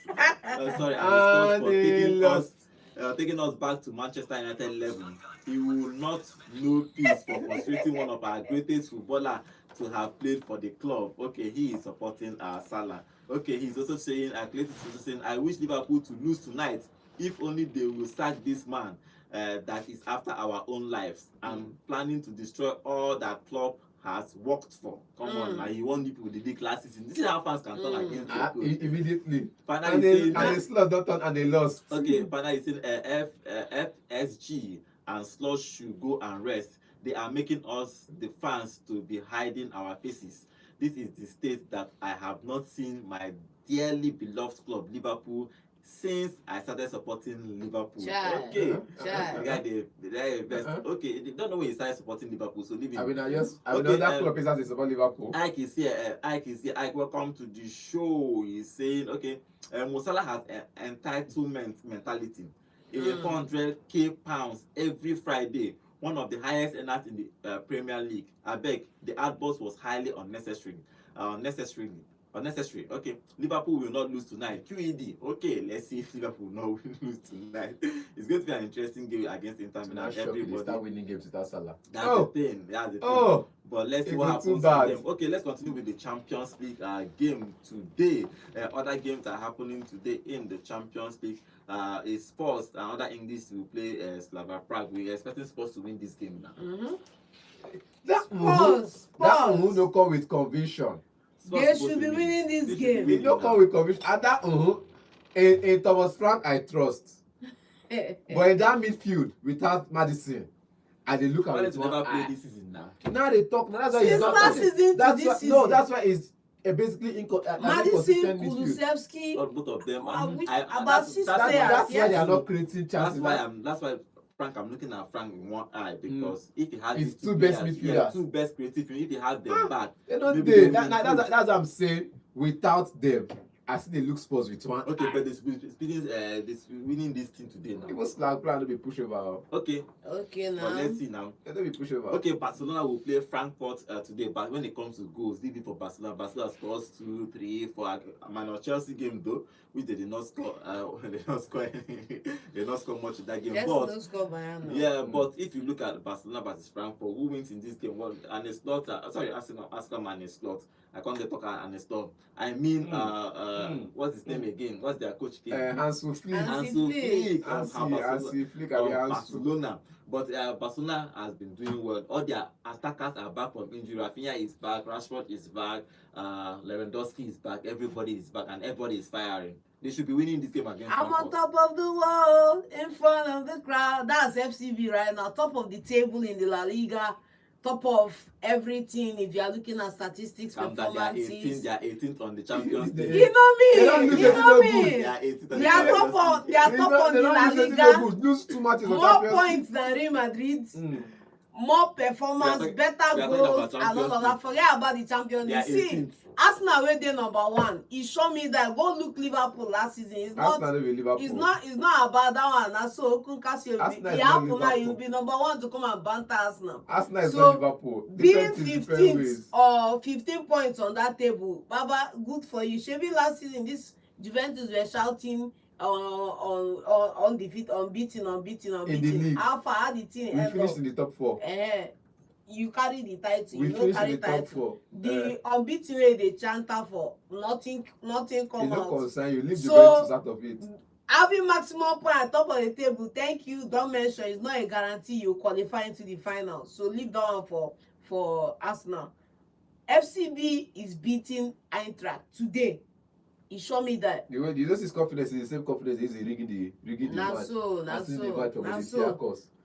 Speaker 1: Sorry, and he lost for taking us back to Manchester United level. He will not know peace for frustrating one of our greatest footballers to have played for the club. Okay, he is supporting Salah. Okay, he's also saying, Cletus is also saying, "I wish Liverpool to lose tonight. If only they will sack this man that is after our own lives and planning to destroy all that club has worked for." Come on, now you want people with the big last season. This is how fans can turn against the coach.
Speaker 3: Immediately.
Speaker 1: And they
Speaker 3: lost, don't turn and they lost.
Speaker 1: Okay, Pana is saying FSG and Slush should go and rest. They are making us, the fans, to be hiding our faces. This is the state that I have not seen my dearly beloved club, Liverpool, since I started supporting Liverpool. Okay. Okay, they don't know when you started supporting Liverpool, so leave it.
Speaker 3: That club is as they support Liverpool.
Speaker 1: Ike is here. Ike, welcome to the show. He's saying, okay, Mo Salah has entitlement mentality. 400k pounds every Friday. One of the highest earners in the Premier League. I beg, the outburst was highly unnecessary. Unnecessary. Okay, Liverpool will not lose tonight. QED. Okay, let's see if Liverpool will not lose tonight. It's going to be an interesting game against Inter Milan. Everybody
Speaker 3: start winning games without Salah.
Speaker 1: That's the thing. But let's see what happens to them. Okay, let's continue with the Champions League game today. Other games are happening today in the Champions League. Is Spurs and other English will play Slavia Prague. We're expecting Spurs to win this game now.
Speaker 3: That one no come with conviction.
Speaker 2: They should be winning this game.
Speaker 3: We don't come with conviction. And that in Thomas Frank I trust. But in that midfield without Madison, and they look at it.
Speaker 1: Never play this season now.
Speaker 3: Now they talk. Now that's why
Speaker 2: Since last season to this season.
Speaker 3: No, that's why basically
Speaker 2: Madison, Kulusevski,
Speaker 1: both of them.
Speaker 2: that's
Speaker 3: why they are not creating chances.
Speaker 1: That's why Frank, I'm looking at Frank in one eye because if he had
Speaker 3: his two best midfielders,
Speaker 1: two best creative, if he had them back,
Speaker 3: they don't. That's what I'm saying. Without them, I see they look Spurs with one.
Speaker 1: Okay, but this winning this team today now.
Speaker 3: Even Slag plan to be pushover.
Speaker 1: Okay
Speaker 2: now.
Speaker 1: But let's see now.
Speaker 3: They don't be pushover.
Speaker 1: Okay, Barcelona will play Frankfurt today, but when it comes to goals, leave it for Barcelona. Barcelona scores 2, 3, 4. Man, Chelsea game though, which they did not score. They did not score. They did not score much in that game.
Speaker 2: But score Bayern.
Speaker 1: Yeah, but if you look at Barcelona versus Frankfurt, who wins in this game? Well, and a slot. Arsenal and a slot. I can't get talk and a slot. I mean, what's his name again? What's their coach again?
Speaker 3: Hansi Flick.
Speaker 1: Barcelona. But Barcelona has been doing well. All their attackers are back from injury. Rafinha is back. Rashford is back. Lewandowski is back. Everybody is back, and everybody is firing. They should be winning this game against
Speaker 2: I'm
Speaker 1: Frankfurt.
Speaker 2: on top of the world, in front of the crowd. That's FCB right now. Top of the table in the La Liga. Top of everything. If you are looking at statistics, performances.
Speaker 1: They are 18th on the Champions League.
Speaker 2: You know me.
Speaker 3: They don't lose
Speaker 2: You know me.
Speaker 3: They
Speaker 1: are 18th on
Speaker 2: They are top on the La Liga.
Speaker 3: Lose 2 matches.
Speaker 2: More points than Real Madrid. More performance, better goals, and all of that. Forget about the Champions League. See, Arsenal where they number 1. He showed me that. Go look Liverpool last season. It's not about that one. That's so you'll be number 1 to come and banter Arsenal.
Speaker 3: Arsenal is not Liverpool.
Speaker 2: Being 15th or 15 points on that table, Baba, good for you. Maybe last season this Juventus were shouting on defeat, unbeaten. How far had the team
Speaker 3: we finished in the top 4.
Speaker 2: You carry the title.
Speaker 3: We
Speaker 2: you don't carry
Speaker 3: in the top 4.
Speaker 2: The unbeaten way they chant for nothing come out.
Speaker 3: It don't concern you. Leave the Juventus out of it.
Speaker 2: Having maximum point at top of the table, thank you. Don't mention it's not a guarantee you qualify into the final. So leave that one for Arsenal. FCB is beating Eintracht today. He showed me that.
Speaker 3: You know his confidence is the same confidence he's rigging the match.
Speaker 2: So.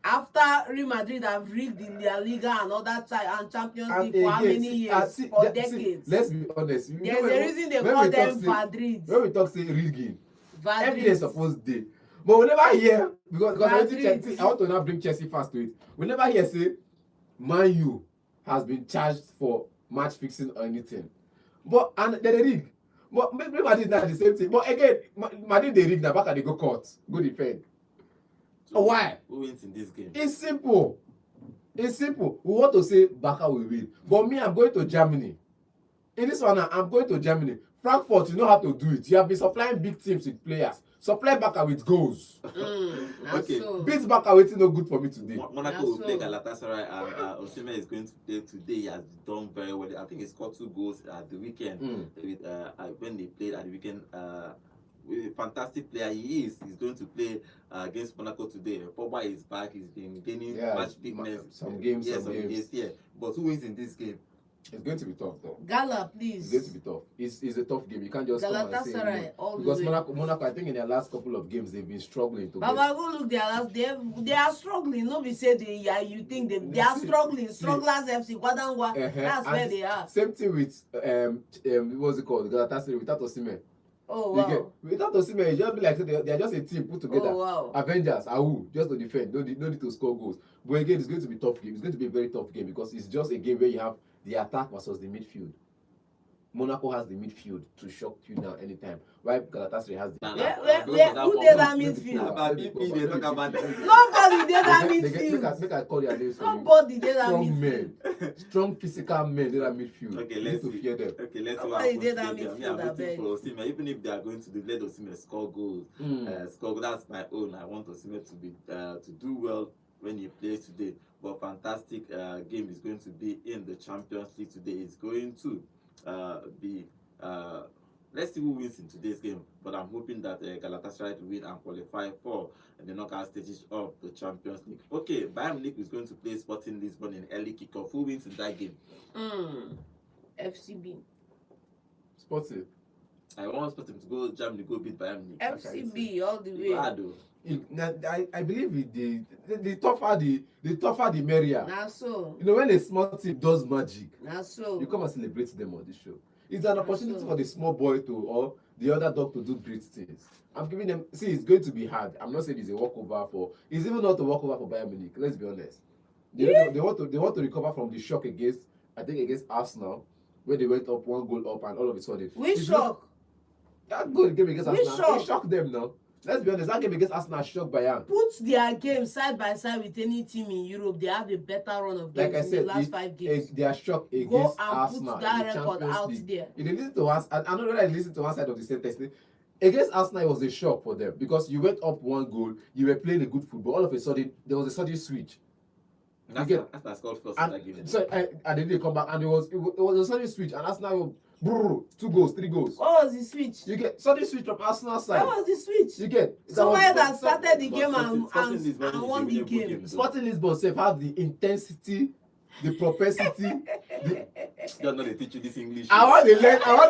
Speaker 2: After Real Madrid have rigged the La Liga and other and Champions League for how many years? For decades.
Speaker 3: Let's be honest.
Speaker 2: There's a reason they call them Madrid.
Speaker 3: When we talk say rigging, everything is supposed to. But we never hear because I want to now bring Chelsea fast to it. We never hear say Man U has been charged for match fixing or anything. But and they rig. But maybe Madrid not the same thing. But again, Madrid they rig now back and they go court. Go defend. So why?
Speaker 1: Who wins in this game?
Speaker 3: It's simple. We want to say Barca will win. But me, I'm going to Germany. In this one, I'm going to Germany. Frankfurt, you know how to do it. You have been supplying big teams with players. Supply Barca with goals.
Speaker 1: Okay.
Speaker 3: Beat Barca with no good for me today.
Speaker 1: Monaco will play Galatasaray and Osimhen is going to play today. He has done very well. I think he scored 2 goals at the weekend. With, when they played at the weekend. A fantastic player he is. He's going to play against Monaco today. Pogba is back. He's been gaining match fitness.
Speaker 3: Some games.
Speaker 1: Yeah. But who wins in this game?
Speaker 3: It's going to be tough though.
Speaker 2: Gala, please.
Speaker 3: It's going to be tough. It's a tough game. You can't just come and say no. Because Monaco, I think in their last couple of games they've been struggling to.
Speaker 2: Baba, go look their last. They are struggling. Nobody said you think they are struggling. Strugglers FC Guadangwa. That's where they are.
Speaker 3: Same thing with what's it called? Galatasaray without Osimhen.
Speaker 2: Oh wow.
Speaker 3: Without Osimhen, it just be like they are just a team put together.
Speaker 2: Oh wow.
Speaker 3: Avengers, just to defend. No need to score goals. But again, it's going to be a tough game. It's going to be a very tough game because it's just a game where you have the attack versus the midfield. Monaco has the midfield to shock you now anytime. While Galatasaray has the...
Speaker 2: Who did that midfield? Nobody did that midfield.
Speaker 3: Make I call your names.
Speaker 2: Nobody did that
Speaker 3: midfield. Strong physical men did that midfield.
Speaker 1: Okay, let's see.
Speaker 3: Fear them.
Speaker 1: Okay, let's see
Speaker 2: what happens.
Speaker 1: I'm waiting for Osimhen. Even if they are going to let Osimhen score goals, that's my own. I want Osimhen to be to do well when he plays today. But fantastic game is going to be in the Champions League today. It's going to be let's see who wins in today's game, but I'm hoping that Galatasaray will win and qualify for the knockout stages of the Champions League. Okay, Bayern Munich is going to play Sporting Lisbon in early kickoff. Who wins in that game?
Speaker 2: FCB.
Speaker 3: Sporting.
Speaker 1: I want Sporting to go Germany, go beat Bayern Munich.
Speaker 2: FCB all the way.
Speaker 3: I believe the tougher the merrier.
Speaker 2: Now so.
Speaker 3: You know when a small team does magic,
Speaker 2: now so
Speaker 3: you come and celebrate them on this show. It's an opportunity for the small boy or the other dog to do great things. I'm giving them. See, it's going to be hard. I'm not saying it's a walkover for. It's even not a walkover for Bayern Munich. Let's be honest. They want to recover from the shock against Arsenal, where they went up 1 goal up and all of a sudden.
Speaker 2: Which shock?
Speaker 3: That good game against Arsenal. It shocked them now. Let's be honest, that game against Arsenal shocked Bayern.
Speaker 2: Put their game side by side with any team in Europe. They have a better run of games in the last 5 games.
Speaker 3: They are shocked against Arsenal.
Speaker 2: Go and put that record out there.
Speaker 3: If they listen to us, I don't know whether I listen to one side of the same text. Against Arsenal, it was a shock for them because you went up 1 goal, you were playing a good football. All of a sudden, there was a sudden switch.
Speaker 1: That's scored first in that game.
Speaker 3: So and then they come back and it was a sudden switch and Arsenal 2 goals, 3 goals.
Speaker 2: What was the switch?
Speaker 3: You get sudden switch from Arsenal side.
Speaker 2: What was the switch?
Speaker 3: You get
Speaker 2: somebody that started the game and won the game.
Speaker 3: Sporting Lisbon safe have the intensity, the propensity.
Speaker 1: You're not they teach you this English.
Speaker 3: I want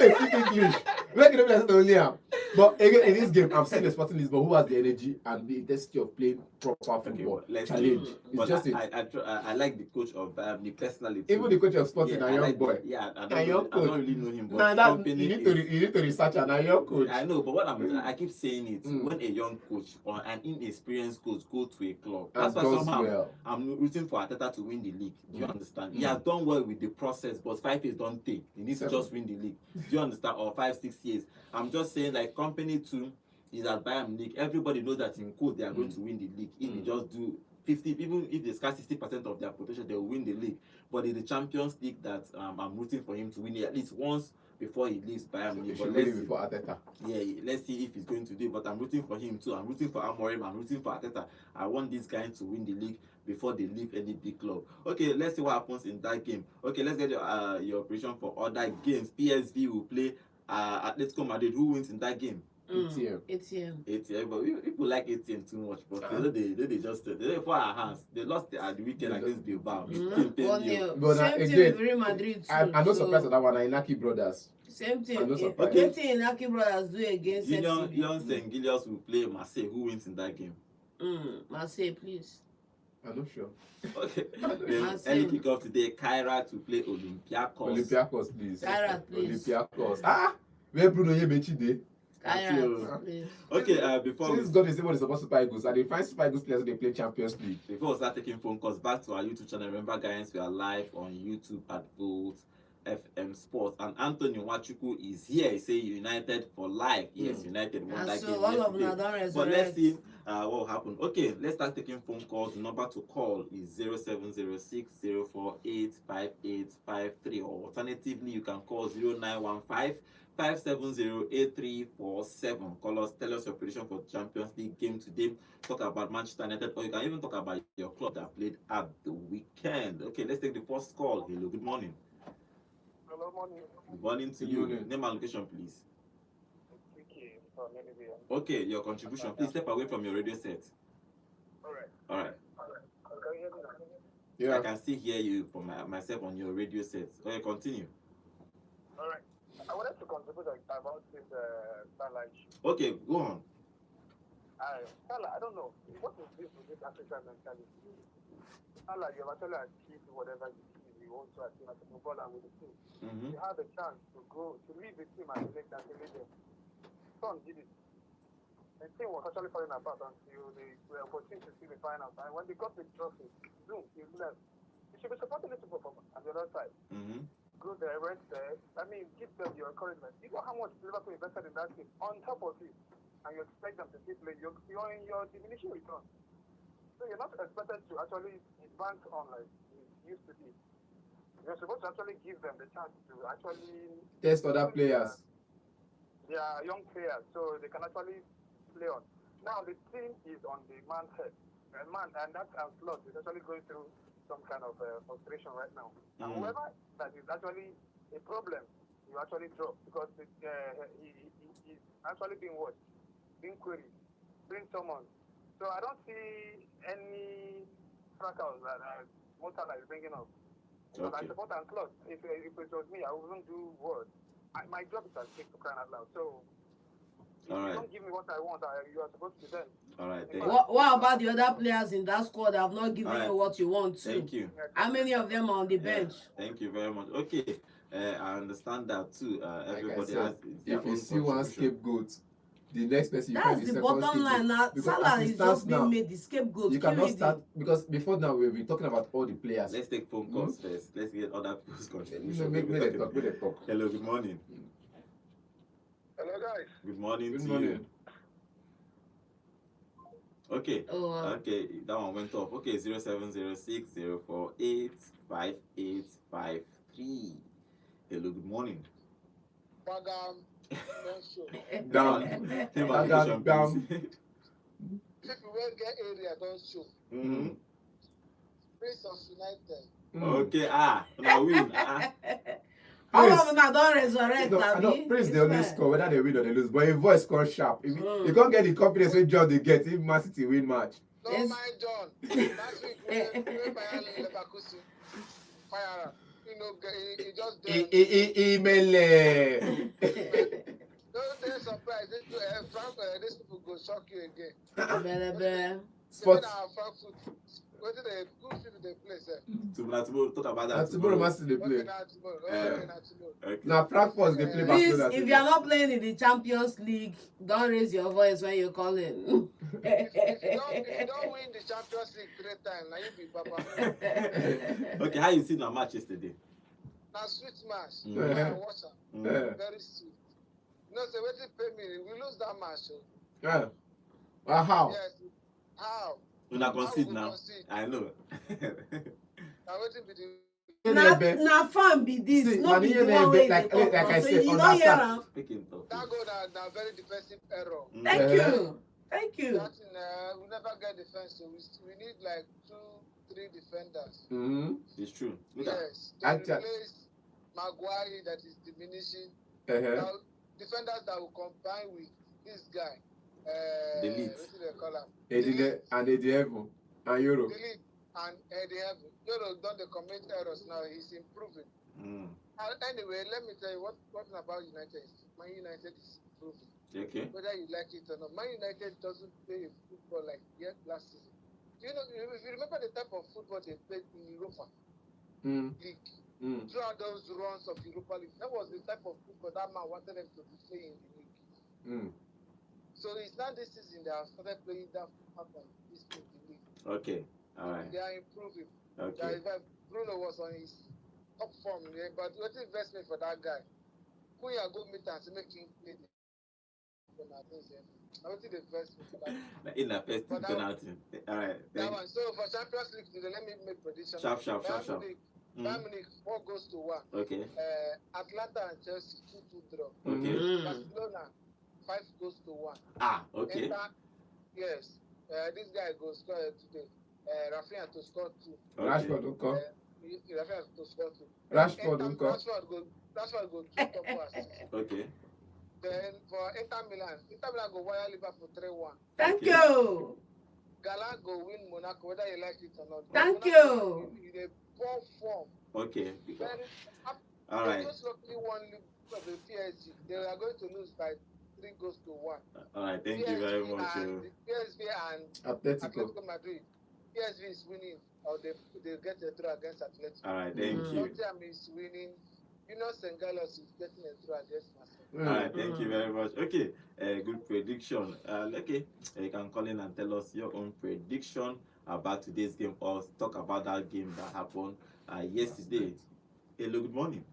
Speaker 3: to speak English. Make it up only am. But again, in this game, I'm seeing the Sporting Lisbon who has the energy and the intensity of playing proper football. Challenge.
Speaker 1: But I like the coach of the personality.
Speaker 3: Even the coach of Sporting, a young boy.
Speaker 1: I don't really know him. But
Speaker 3: you need to research and a young coach.
Speaker 1: I know, but I keep saying it. When a young coach or an inexperienced coach go to a club, that's why somehow I'm rooting for Atalanta to win the league. Do you understand? He has done well with the process, but 5 years don't take. He needs to just win the league. Do you understand? Or 5-6 years. I'm just saying, like, company 2 is at Bayern Munich. Everybody knows that in code they are going to win the league. If you just do 50, even if they score 60% of their potential, they will win the league. But in the Champions League, that I'm rooting for him to win it at least once before he leaves Bayern Munich. But let's see if he's going to do it. But I'm rooting for him too. I'm rooting for Amorim. I'm rooting for Arteta. I want these guys to win the league before they leave any big club. Okay, let's see what happens in that game. Okay, let's get your prediction for other games. PSV will play Atletico Madrid. Who wins in that game?
Speaker 2: ATM.
Speaker 1: But people like ATM too much. But they just for our hands. They lost at the weekend against Bilbao.
Speaker 2: Same thing with Real Madrid too.
Speaker 3: I'm not surprised at that one. Inaki brothers.
Speaker 2: Same thing. What thing Inaki brothers do against
Speaker 1: Lyon St. Gilles will play Marseille. Who wins in that game?
Speaker 2: Marseille, please.
Speaker 3: I'm not sure.
Speaker 1: Okay. Then early kickoff today. Kaira to play Olympiacos.
Speaker 3: Olympiacos, please.
Speaker 2: Kaira, please.
Speaker 3: Olympiacos. Where Bruno Yebechi
Speaker 2: Kaira, please.
Speaker 1: Okay, before
Speaker 3: since God is able to support Super Eagles, and they find Super Eagles players when they play Champions League.
Speaker 1: Before we start taking phone calls, back to our YouTube channel. Remember, guys, we are live on YouTube at Volt FM Sports. And Anthony Wachuku is here. He say United for life. Yes, United won that game yesterday. But let's see what will happen. Okay, let's start taking phone calls. The number to call is 0706 048 5853. Or alternatively, you can call 0915 570-8347. Call us, tell us your prediction for the Champions League game today. Talk about Manchester United, or you can even talk about your club that played at the weekend. Okay, let's take the first call. Hello, good morning.
Speaker 4: Hello, morning.
Speaker 1: Good morning to you. Name and location, please. Okay, your contribution. Please step away from your radio set. All right.
Speaker 3: Yeah.
Speaker 1: I can still hear you from myself on your radio set. Okay, continue.
Speaker 4: All right. I wanted to contribute about this Salah issue.
Speaker 1: Okay, go on.
Speaker 4: Salah, I don't know. What is this with this African mentality? Salah, you have actually achieved whatever you want to achieve as a footballer with the team. You have a chance to leave the team and select and lead them. Son did it. The team was actually falling apart until they were opportunity to see the finals. And when they got the trophy, boom, he left. You should be supporting the performance on the other side. Go there, rent there. I mean, give them your encouragement. You know how much Liverpool invested in that team on top of it, and you expect them to keep playing. You're in your diminishing return. So you're not expected to actually advance on like it used to be. You're supposed to actually give them the chance to actually
Speaker 3: test other players.
Speaker 4: They are young players, so they can actually play on. Now the team is on the man's head, and that slot is actually going through some kind of frustration right now. And whoever that is actually a problem, you actually drop because he's actually being watched, being queried, being summoned. So I don't see any fracas that Motala is bringing up. Because I support and close. If it was me, I wouldn't do words. My job is to speak to crying out loud. So if you don't give me what I want, you are supposed to be there.
Speaker 1: All right.
Speaker 2: What about the other players in that squad that have not given you what you want to?
Speaker 1: Thank you.
Speaker 2: How many of them are on the bench?
Speaker 1: Thank you very much. Okay. I understand that too.
Speaker 3: Like I
Speaker 1: Everybody
Speaker 3: said,
Speaker 1: has their
Speaker 3: if you
Speaker 1: own
Speaker 3: see one
Speaker 1: contribution.
Speaker 3: scapegoat, the next person you
Speaker 2: That's
Speaker 3: find the
Speaker 2: the
Speaker 3: second
Speaker 2: bottom
Speaker 3: scapegoat.
Speaker 2: line. Now,
Speaker 3: Because
Speaker 2: Salah
Speaker 3: as it
Speaker 2: is
Speaker 3: stands
Speaker 2: just being
Speaker 3: now,
Speaker 2: made the scapegoat.
Speaker 3: you cannot
Speaker 2: Kill
Speaker 3: start because before now we've been talking about all the players.
Speaker 1: Let's take phone calls first. Let's get other people's contribution.
Speaker 3: Make them talk. Make them talk.
Speaker 1: Hello, good morning.
Speaker 4: Hello, guys.
Speaker 1: Good morning
Speaker 3: Good
Speaker 1: to
Speaker 3: morning.
Speaker 1: you. Okay.
Speaker 2: Oh,
Speaker 1: Okay, that one went off. Okay, 0706 048 5853. Hello, good morning.
Speaker 4: Bagam, don't show.
Speaker 3: Down.
Speaker 1: Name and location,
Speaker 3: Down.
Speaker 1: please.
Speaker 4: People will get area, don't show.
Speaker 1: Mhm.
Speaker 4: Prince of United.
Speaker 1: Okay, now win.
Speaker 2: all
Speaker 3: Prince.
Speaker 2: of them don't resurrect.
Speaker 3: No, I know
Speaker 2: Abi.
Speaker 3: Prince
Speaker 2: It's
Speaker 3: they always
Speaker 2: fine.
Speaker 3: score whether they win or they lose, but his voice score sharp. If you can't get the confidence when John they get if Man City win match.
Speaker 4: No,
Speaker 2: Yes.
Speaker 4: my John. Last week, we Bayern Leverkusen. Fire. You know, he just did.
Speaker 3: Email.
Speaker 4: Don't be surprised. These people go shock you again.
Speaker 3: Sports.
Speaker 4: Frankfurt. What did they good people they play, sir?
Speaker 1: Tomorrow, talk about that.
Speaker 3: Tomorrow Man City they play.
Speaker 4: Okay, now tomorrow.
Speaker 1: Okay.
Speaker 3: Now Frankfurt they play
Speaker 2: Please,
Speaker 3: Barcelona.
Speaker 2: if you are not playing in the Champions League, don't raise your voice when you're calling.
Speaker 4: If you don't win the Champions League 3 times, now you be papa.
Speaker 1: Okay, how you see the match yesterday?
Speaker 4: Now sweet match.
Speaker 1: Mhm.
Speaker 4: I watch am.
Speaker 3: Yeah.
Speaker 4: Very sweet. You know, say wetin pay me, we lose that match. Oh.
Speaker 3: Yeah. How?
Speaker 4: Yes. How?
Speaker 1: Una
Speaker 4: How we
Speaker 1: concede
Speaker 4: go
Speaker 1: now.
Speaker 4: concede?
Speaker 1: I know.
Speaker 4: Now wetin be the
Speaker 2: na fan be this.
Speaker 3: See,
Speaker 2: No be the
Speaker 3: Manine,
Speaker 2: one wey
Speaker 3: like
Speaker 2: dey talk
Speaker 3: I
Speaker 2: about. So
Speaker 3: said,
Speaker 2: you don't hear
Speaker 3: understand.
Speaker 2: am.
Speaker 1: Speaking of.
Speaker 4: that goal na very defensive error.
Speaker 2: Thank
Speaker 3: Yeah.
Speaker 2: you. Thank you.
Speaker 4: That we never get defense, so we need like 2-3 defenders.
Speaker 3: Mm-hmm.
Speaker 1: It's true. Look at
Speaker 4: Yes, to
Speaker 3: Actua-
Speaker 4: replace Maguire that is diminishing.
Speaker 3: Uh-huh.
Speaker 4: Now, defenders that will combine with this guy.
Speaker 1: Delete.
Speaker 4: What do they call him?
Speaker 3: Eddie and Eddie Heaven and Euro.
Speaker 4: Delete and Eddie Heaven. Euro don't they commit errors now. He's improving. Anyway, let me tell you what about United. Man United is improving.
Speaker 1: okay.
Speaker 4: Whether you like it or not. Man United doesn't play football like yet last season. You know, if you remember the type of football they played in Europa League, throughout those runs of Europa League, that was the type of football that man wanted them to be playing in the league. So it's not this season they have started playing that pattern this in the league.
Speaker 1: Okay. All right.
Speaker 4: They are improving.
Speaker 1: Okay.
Speaker 4: Bruno was on his top form, yeah, but what investment for that guy? Who you go meet and make him play the penalty? I want the investment for that.
Speaker 1: In the first
Speaker 4: But that-
Speaker 1: penalty. All right.
Speaker 4: That one. So for Champions League today, let me make prediction.
Speaker 1: Sharp.
Speaker 4: Bayern Munich 4 goes to 1.
Speaker 1: Okay.
Speaker 4: Atlanta and Chelsea 2-2 draw.
Speaker 1: Okay.
Speaker 4: Barcelona 5 goes to 1.
Speaker 1: Okay.
Speaker 4: Inter, yes. This guy goes score today. Rafinha to score 2.
Speaker 3: Rashford will come.
Speaker 4: Rafinha to score 2.
Speaker 3: Rashford will come.
Speaker 4: Rashford go 2 top assists.
Speaker 1: Okay.
Speaker 4: Then for Inter Milan go wire Liverpool 3-1.
Speaker 2: Thank
Speaker 1: Okay.
Speaker 2: you.
Speaker 4: Gala go win Monaco, whether you like it or not.
Speaker 2: Thank
Speaker 4: Monaco
Speaker 2: you.
Speaker 4: in a poor form.
Speaker 1: Okay.
Speaker 4: Very,
Speaker 1: All
Speaker 4: they
Speaker 1: right.
Speaker 4: just luckily won the PSG. They are going to lose by 3 goes to 1.
Speaker 1: All right. Thank you very much.
Speaker 4: PSV and
Speaker 3: Atletico.
Speaker 4: Atletico Madrid. PSV is winning, or they get a draw against Atletico.
Speaker 1: All right. Thank you.
Speaker 4: Tottenham is winning. St. Gallos is getting a draw against Marseille.
Speaker 1: All right, thank you very much. Okay, good prediction. Okay, you can call in and tell us your own prediction about today's game or talk about that game that happened yesterday. Hello, good morning.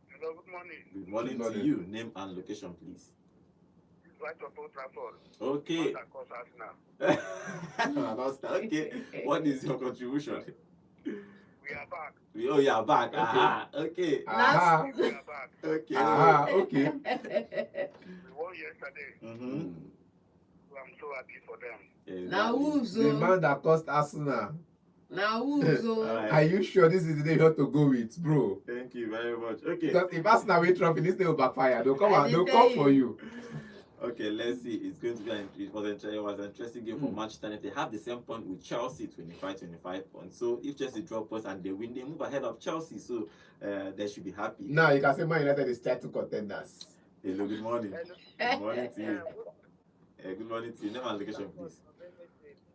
Speaker 4: Hello, good morning.
Speaker 1: Good morning
Speaker 3: Good
Speaker 1: to
Speaker 3: morning.
Speaker 1: you. Name and location, please.
Speaker 4: Right of Old Trafford.
Speaker 1: Okay. Okay. What is your contribution?
Speaker 4: We are back.
Speaker 1: Oh, you are back.
Speaker 3: Okay.
Speaker 1: Aha. Okay.
Speaker 3: Aha.
Speaker 4: We are back.
Speaker 1: Okay.
Speaker 3: Aha. Okay.
Speaker 4: We won yesterday.
Speaker 1: Mm-hmm.
Speaker 4: So I'm so happy for them.
Speaker 2: Now Wolves,
Speaker 3: The man that cost Arsenal.
Speaker 2: now Wolves,
Speaker 1: All right.
Speaker 3: Are you sure this is the day you have to go with, bro?
Speaker 1: Thank you very much. Okay.
Speaker 3: Because if Arsenal win trophy, this thing will backfire. They'll come
Speaker 2: I
Speaker 3: out. They'll
Speaker 2: did
Speaker 3: come
Speaker 2: tell
Speaker 3: for
Speaker 2: you.
Speaker 3: you.
Speaker 1: Okay, let's see. It's going to be it was an interesting game for Manchester United. They have the same point with Chelsea, 25 points. So if Chelsea drop points and they win, they move ahead of Chelsea. So they should be happy.
Speaker 3: Now you can say Man United is title contenders.
Speaker 1: Hello, good morning. Good morning to you.
Speaker 4: Yeah,
Speaker 1: Good morning to you. Name and location, please.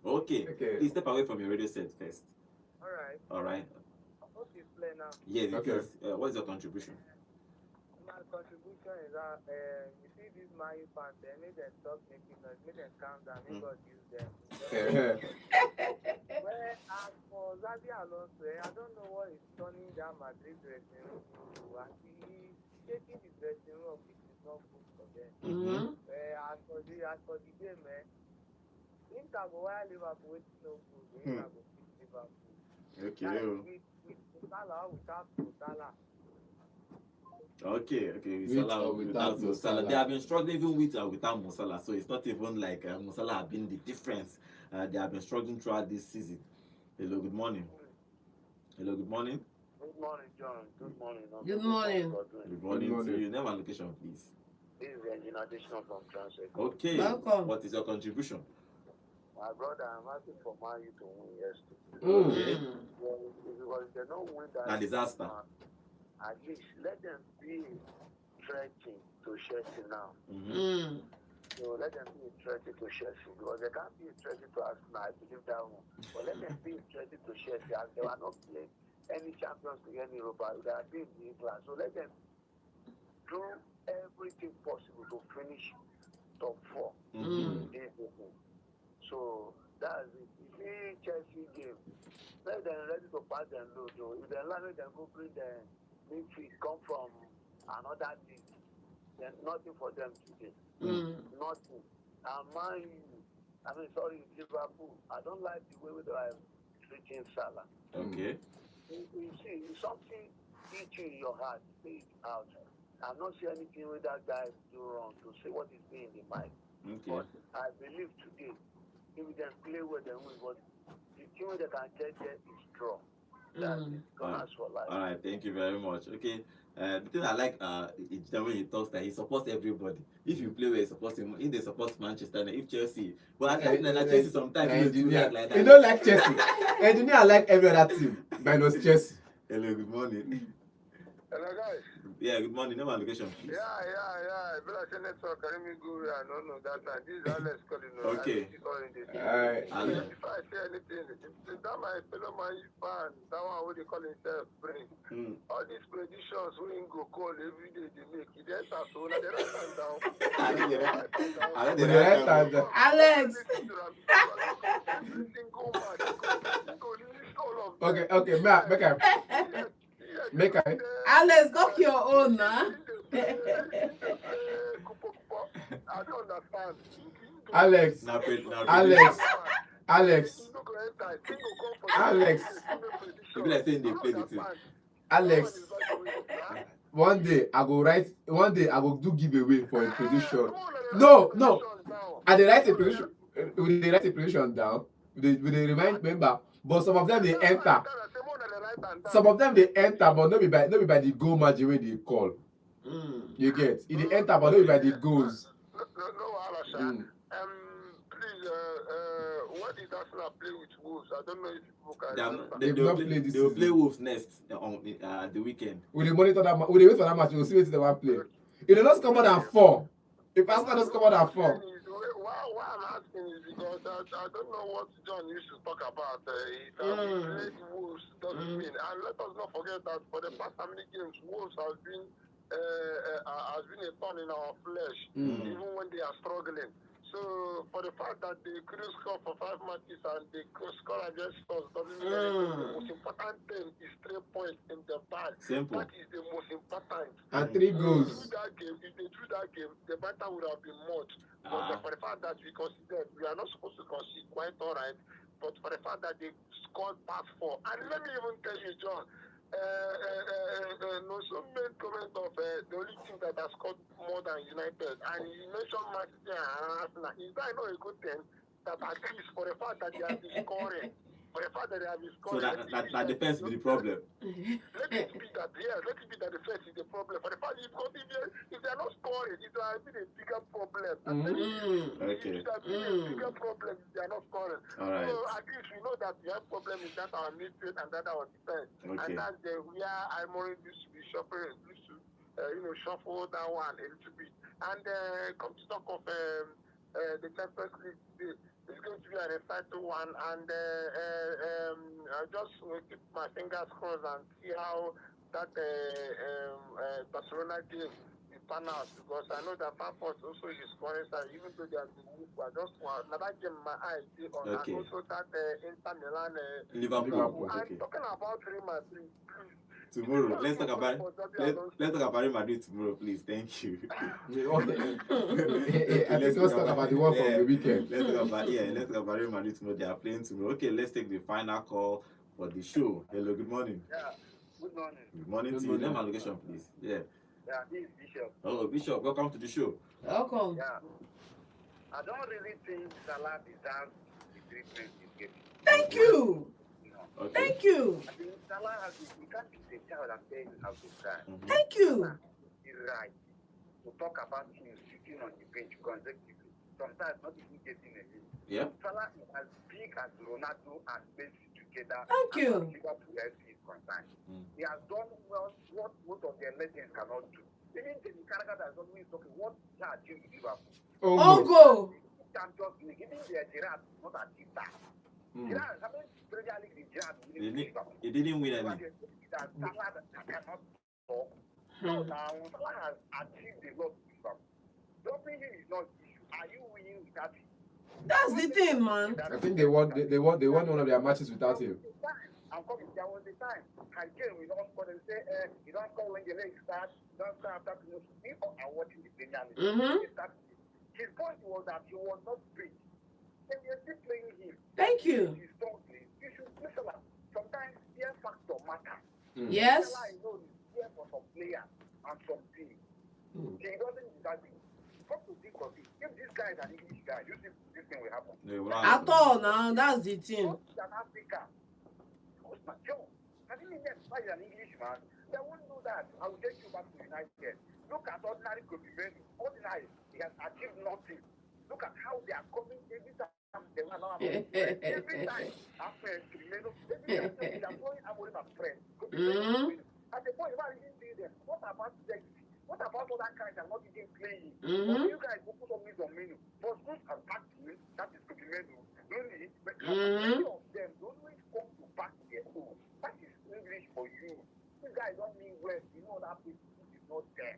Speaker 1: Okay.
Speaker 3: Okay.
Speaker 1: Please step away from your radio set first.
Speaker 4: all right.
Speaker 1: All right.
Speaker 4: Okay, play now.
Speaker 1: Yes,
Speaker 3: Okay.
Speaker 1: it is. What is your contribution?
Speaker 4: My contribution is that you see these Mayu fans, they make them stop making noise, make them calm down, make God use them. Well, as for Xabi Alonso, I don't know what is turning that Madrid dressing room into. And he's shaking the dressing room, which is not good for them. As for the game, Inter go while Liverpool is no good. Inter go beat Liverpool.
Speaker 1: Okay.
Speaker 4: With Salah, without Salah.
Speaker 1: Okay.
Speaker 3: With
Speaker 1: Salah,
Speaker 3: or without Mo
Speaker 1: Salah. They
Speaker 3: Salah.
Speaker 1: have been struggling even with or without Mo Salah. So it's not even like Mo Salah have been the difference. They have been struggling throughout this season. Hello, good morning. Hello, good morning.
Speaker 4: Good morning, John. Good morning.
Speaker 2: Good morning.
Speaker 1: Good morning to you. Name and location, please.
Speaker 4: This is the engineer additional from Transit.
Speaker 1: Okay.
Speaker 2: Welcome.
Speaker 1: What is your contribution?
Speaker 4: My brother, I'm happy for Man U to win yesterday.
Speaker 1: Okay.
Speaker 4: Because they don't win that.
Speaker 1: A disaster.
Speaker 4: At least let them be threatening to Chelsea now. So let them be threatening to Chelsea because they can't be threatening to Arsenal. I believe that one. But let them be threatening to Chelsea as they are not playing any champions to get in Europa. They are being in England. So let them do everything possible to finish top 4 this season. So that's it. If you Chelsea game, let them ready to pass them load. If they learn it, then go bring them midfield come from another league. Then nothing for them today. Nothing. And Liverpool. I don't like the way they are treating Salah.
Speaker 1: Okay.
Speaker 4: You see, if something itching in your heart, say it out. I'm not seeing anything with that guy do wrong to say what is being in the mind.
Speaker 1: Okay.
Speaker 4: But I believe today, if we can play with them, but the team they can get there is draw. That's it. Gunners for life.
Speaker 1: All right, thank you very much. Okay. The thing I like when he talks that he supports everybody. If you play where he supports him, if they support Manchester, and if Chelsea, but I think Chelsea sometimes
Speaker 3: Engineer,
Speaker 1: like that.
Speaker 3: you don't like Chelsea. Engineer, I like every other team minus Chelsea.
Speaker 1: Hello, good morning.
Speaker 4: Hello, guys.
Speaker 1: Yeah, good morning. Name and location, please.
Speaker 4: Yeah. But I network. I didn't go. I don't know that time. This is Alex calling.
Speaker 1: Okay.
Speaker 3: Alex.
Speaker 4: If I say anything, that my fellow Man U fan, that one what they call himself brain. All these predictions we go call every day they make. He then start so now they write them down.
Speaker 2: Alex.
Speaker 4: Every single match, go list all of them.
Speaker 3: Okay, make I.
Speaker 2: Alex, got your own, nah?
Speaker 4: I don't understand.
Speaker 3: Alex.
Speaker 1: People are saying they play the team.
Speaker 3: Alex. One day I go do giveaway for a prediction. No. And they write a prediction. They write a prediction down. They remind member, but some of them they enter. Some of them they enter, but not be by the goal match when they call. You get it. They enter, but not be by the goals.
Speaker 4: Please, what did Arsenal play with Wolves? I don't know if people can.
Speaker 3: They've not played this season.
Speaker 1: They will play Wolves next on the weekend.
Speaker 3: We will monitor that match. We will wait for that match. We will see what they want to play. If they don't come more than 4, if Arsenal doesn't come more than 4.
Speaker 4: Why I'm asking is because I don't know what John used to talk about. Played Wolves doesn't mean, and let us not forget that for the past how many games Wolves has been a thorn in our flesh, even when they are struggling. So for the fact that they couldn't score for 5 matches and they could score against us doesn't mean anything. The most important thing is 3 points in the bag.
Speaker 1: Simple.
Speaker 4: That is the most important.
Speaker 3: And 3 goals.
Speaker 4: If they drew that game, the matter would have been much. But for the fact that we considered, we are not supposed to concede, quite all right. But for the fact that they scored past 4, and let me even tell you, John. So made comment of the only team that has scored more than United, and he mentioned Man City and Arsenal. Is that not a good thing? That at least for the fact that they have been scoring,
Speaker 1: so that defense is the problem.
Speaker 4: Let it be that the defense is the problem. For the fact if they are not scoring, it will have been a bigger problem.
Speaker 1: Okay.
Speaker 4: It will have been a bigger problem if they are not scoring.
Speaker 1: All right.
Speaker 4: So at least we know that we have problem in that our midfield and that our defense.
Speaker 1: Okay.
Speaker 4: And that's where Amorim used to be shuffling, shuffle that one a little bit. And come to talk of the Champions League today. It's going to be an exciting one, and I just will keep my fingers crossed and see how that Barcelona game will pan out, because I know that Frankfurt also is scoring, even though they are the weak, but just want another game my eyes see on, and also that Inter Milan,
Speaker 1: Liverpool.
Speaker 4: I'm talking about Real Madrid.
Speaker 1: Tomorrow, let's talk about Real Madrid tomorrow, please. Thank you.
Speaker 3: I think let's talk about the one from the weekend.
Speaker 1: Let's talk about Real Madrid tomorrow. They are playing tomorrow. Okay, let's take the final call for the show. Hello, good morning.
Speaker 4: Yeah, good morning.
Speaker 1: Good morning to you. Name and location, please. Yeah,
Speaker 4: this is Bishop.
Speaker 1: Oh, Bishop, welcome to the show.
Speaker 2: Welcome.
Speaker 4: Yeah, I don't really think Salah deserves the treatment he's getting.
Speaker 2: Thank you.
Speaker 1: Okay.
Speaker 2: Thank you.
Speaker 4: I mean, Salah has you can't be the child and saying how to cry.
Speaker 2: Thank you.
Speaker 4: He's right to talk about him sitting on the bench consecutively. Sometimes not even getting a lead.
Speaker 1: Yeah.
Speaker 4: Salah is as big as Ronaldo and Messi together.
Speaker 2: Thank you.
Speaker 4: Liverpool FC is concerned. He has done well what most of their legends cannot do. Even the character that is always talking what he has achieved with Liverpool.
Speaker 2: Go.
Speaker 4: Champions League, even their Gerrard not achieved that. Gerrard, I mean, Premier League,
Speaker 1: He didn't win any.
Speaker 4: Salah cannot talk. So now Salah has achieved a lot with Liverpool. Doping is not issue. Are you winning without him?
Speaker 2: That's the thing, man.
Speaker 3: I think they won one of their matches without him.
Speaker 4: I'm coming. There was a time. Again, we don't score and say, you don't score when the legs start. You don't score after people are watching the Premier League. His point was that he was not big. And you're still playing him.
Speaker 2: Thank you.
Speaker 4: He's don't play. You should listen. Sometimes fear factor matters.
Speaker 2: Yes.
Speaker 4: I know he's fear for some players and some teams. He doesn't deserve it. Come to think of it. If this guy is an English guy, you think this thing will happen?
Speaker 2: At all now, that's the thing.
Speaker 4: South Africa. Joe, I didn't even why you're an Englishman. They won't do that. I will take you back to the United. Look at ordinary Kobe. Ordinary, he has achieved nothing. Look at how they are coming every time they run out. Every time after Firmino, every time they are throwing Amorim as friends. At the point, why didn't see them? What about Jack? What about other guys that are not even playing? You guys will put on me on menu. For good and back team, that is Kobe. Only, but many of them don't always come to back their own. That is English for you. You guys don't mean well. You know that people is not there.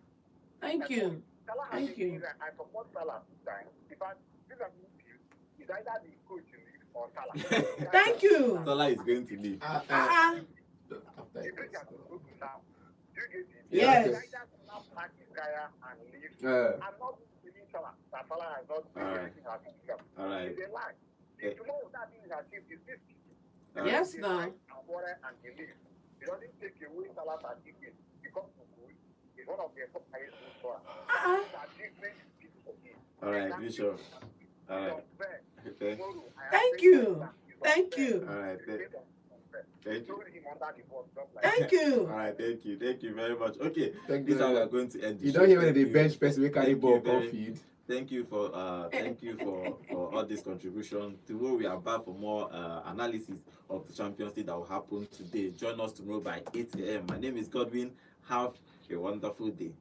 Speaker 2: Thank you.
Speaker 4: Salah
Speaker 2: Thank you.
Speaker 4: I support Salah this time. In fact, this is either the coach in leave or Salah.
Speaker 2: Thank you.
Speaker 1: Salah is going to leave.
Speaker 4: The bridge has been broken now. Do you get it?
Speaker 2: Yes.
Speaker 4: Either now pack his career and leave. I'm not believing Salah. That Salah has not been anything has been done.
Speaker 1: All right.
Speaker 4: It's a lie. If tomorrow that thing is achieved, is this?
Speaker 2: Yes, now.
Speaker 4: And water and belief. It doesn't take away Salah's achievement. It comes to good. It's one of the top highest scorers.
Speaker 1: All right, Bishop. All right.
Speaker 2: Thank you. Thank you.
Speaker 1: All right. Thank you.
Speaker 2: Thank you.
Speaker 1: All right, thank you. Thank you very much. Okay,
Speaker 3: Thank
Speaker 1: this is
Speaker 3: you.
Speaker 1: how we are going to end the
Speaker 3: You
Speaker 1: show.
Speaker 3: don't hear when
Speaker 1: Thank
Speaker 3: they
Speaker 1: you.
Speaker 3: bench person we carry
Speaker 1: Thank
Speaker 3: ball
Speaker 1: you very-
Speaker 3: come feed.
Speaker 1: Thank you for all this contribution. Tomorrow we are back for more analysis of the Champions League that will happen today. Join us tomorrow by 8 a.m. My name is Godwin. Have a wonderful day.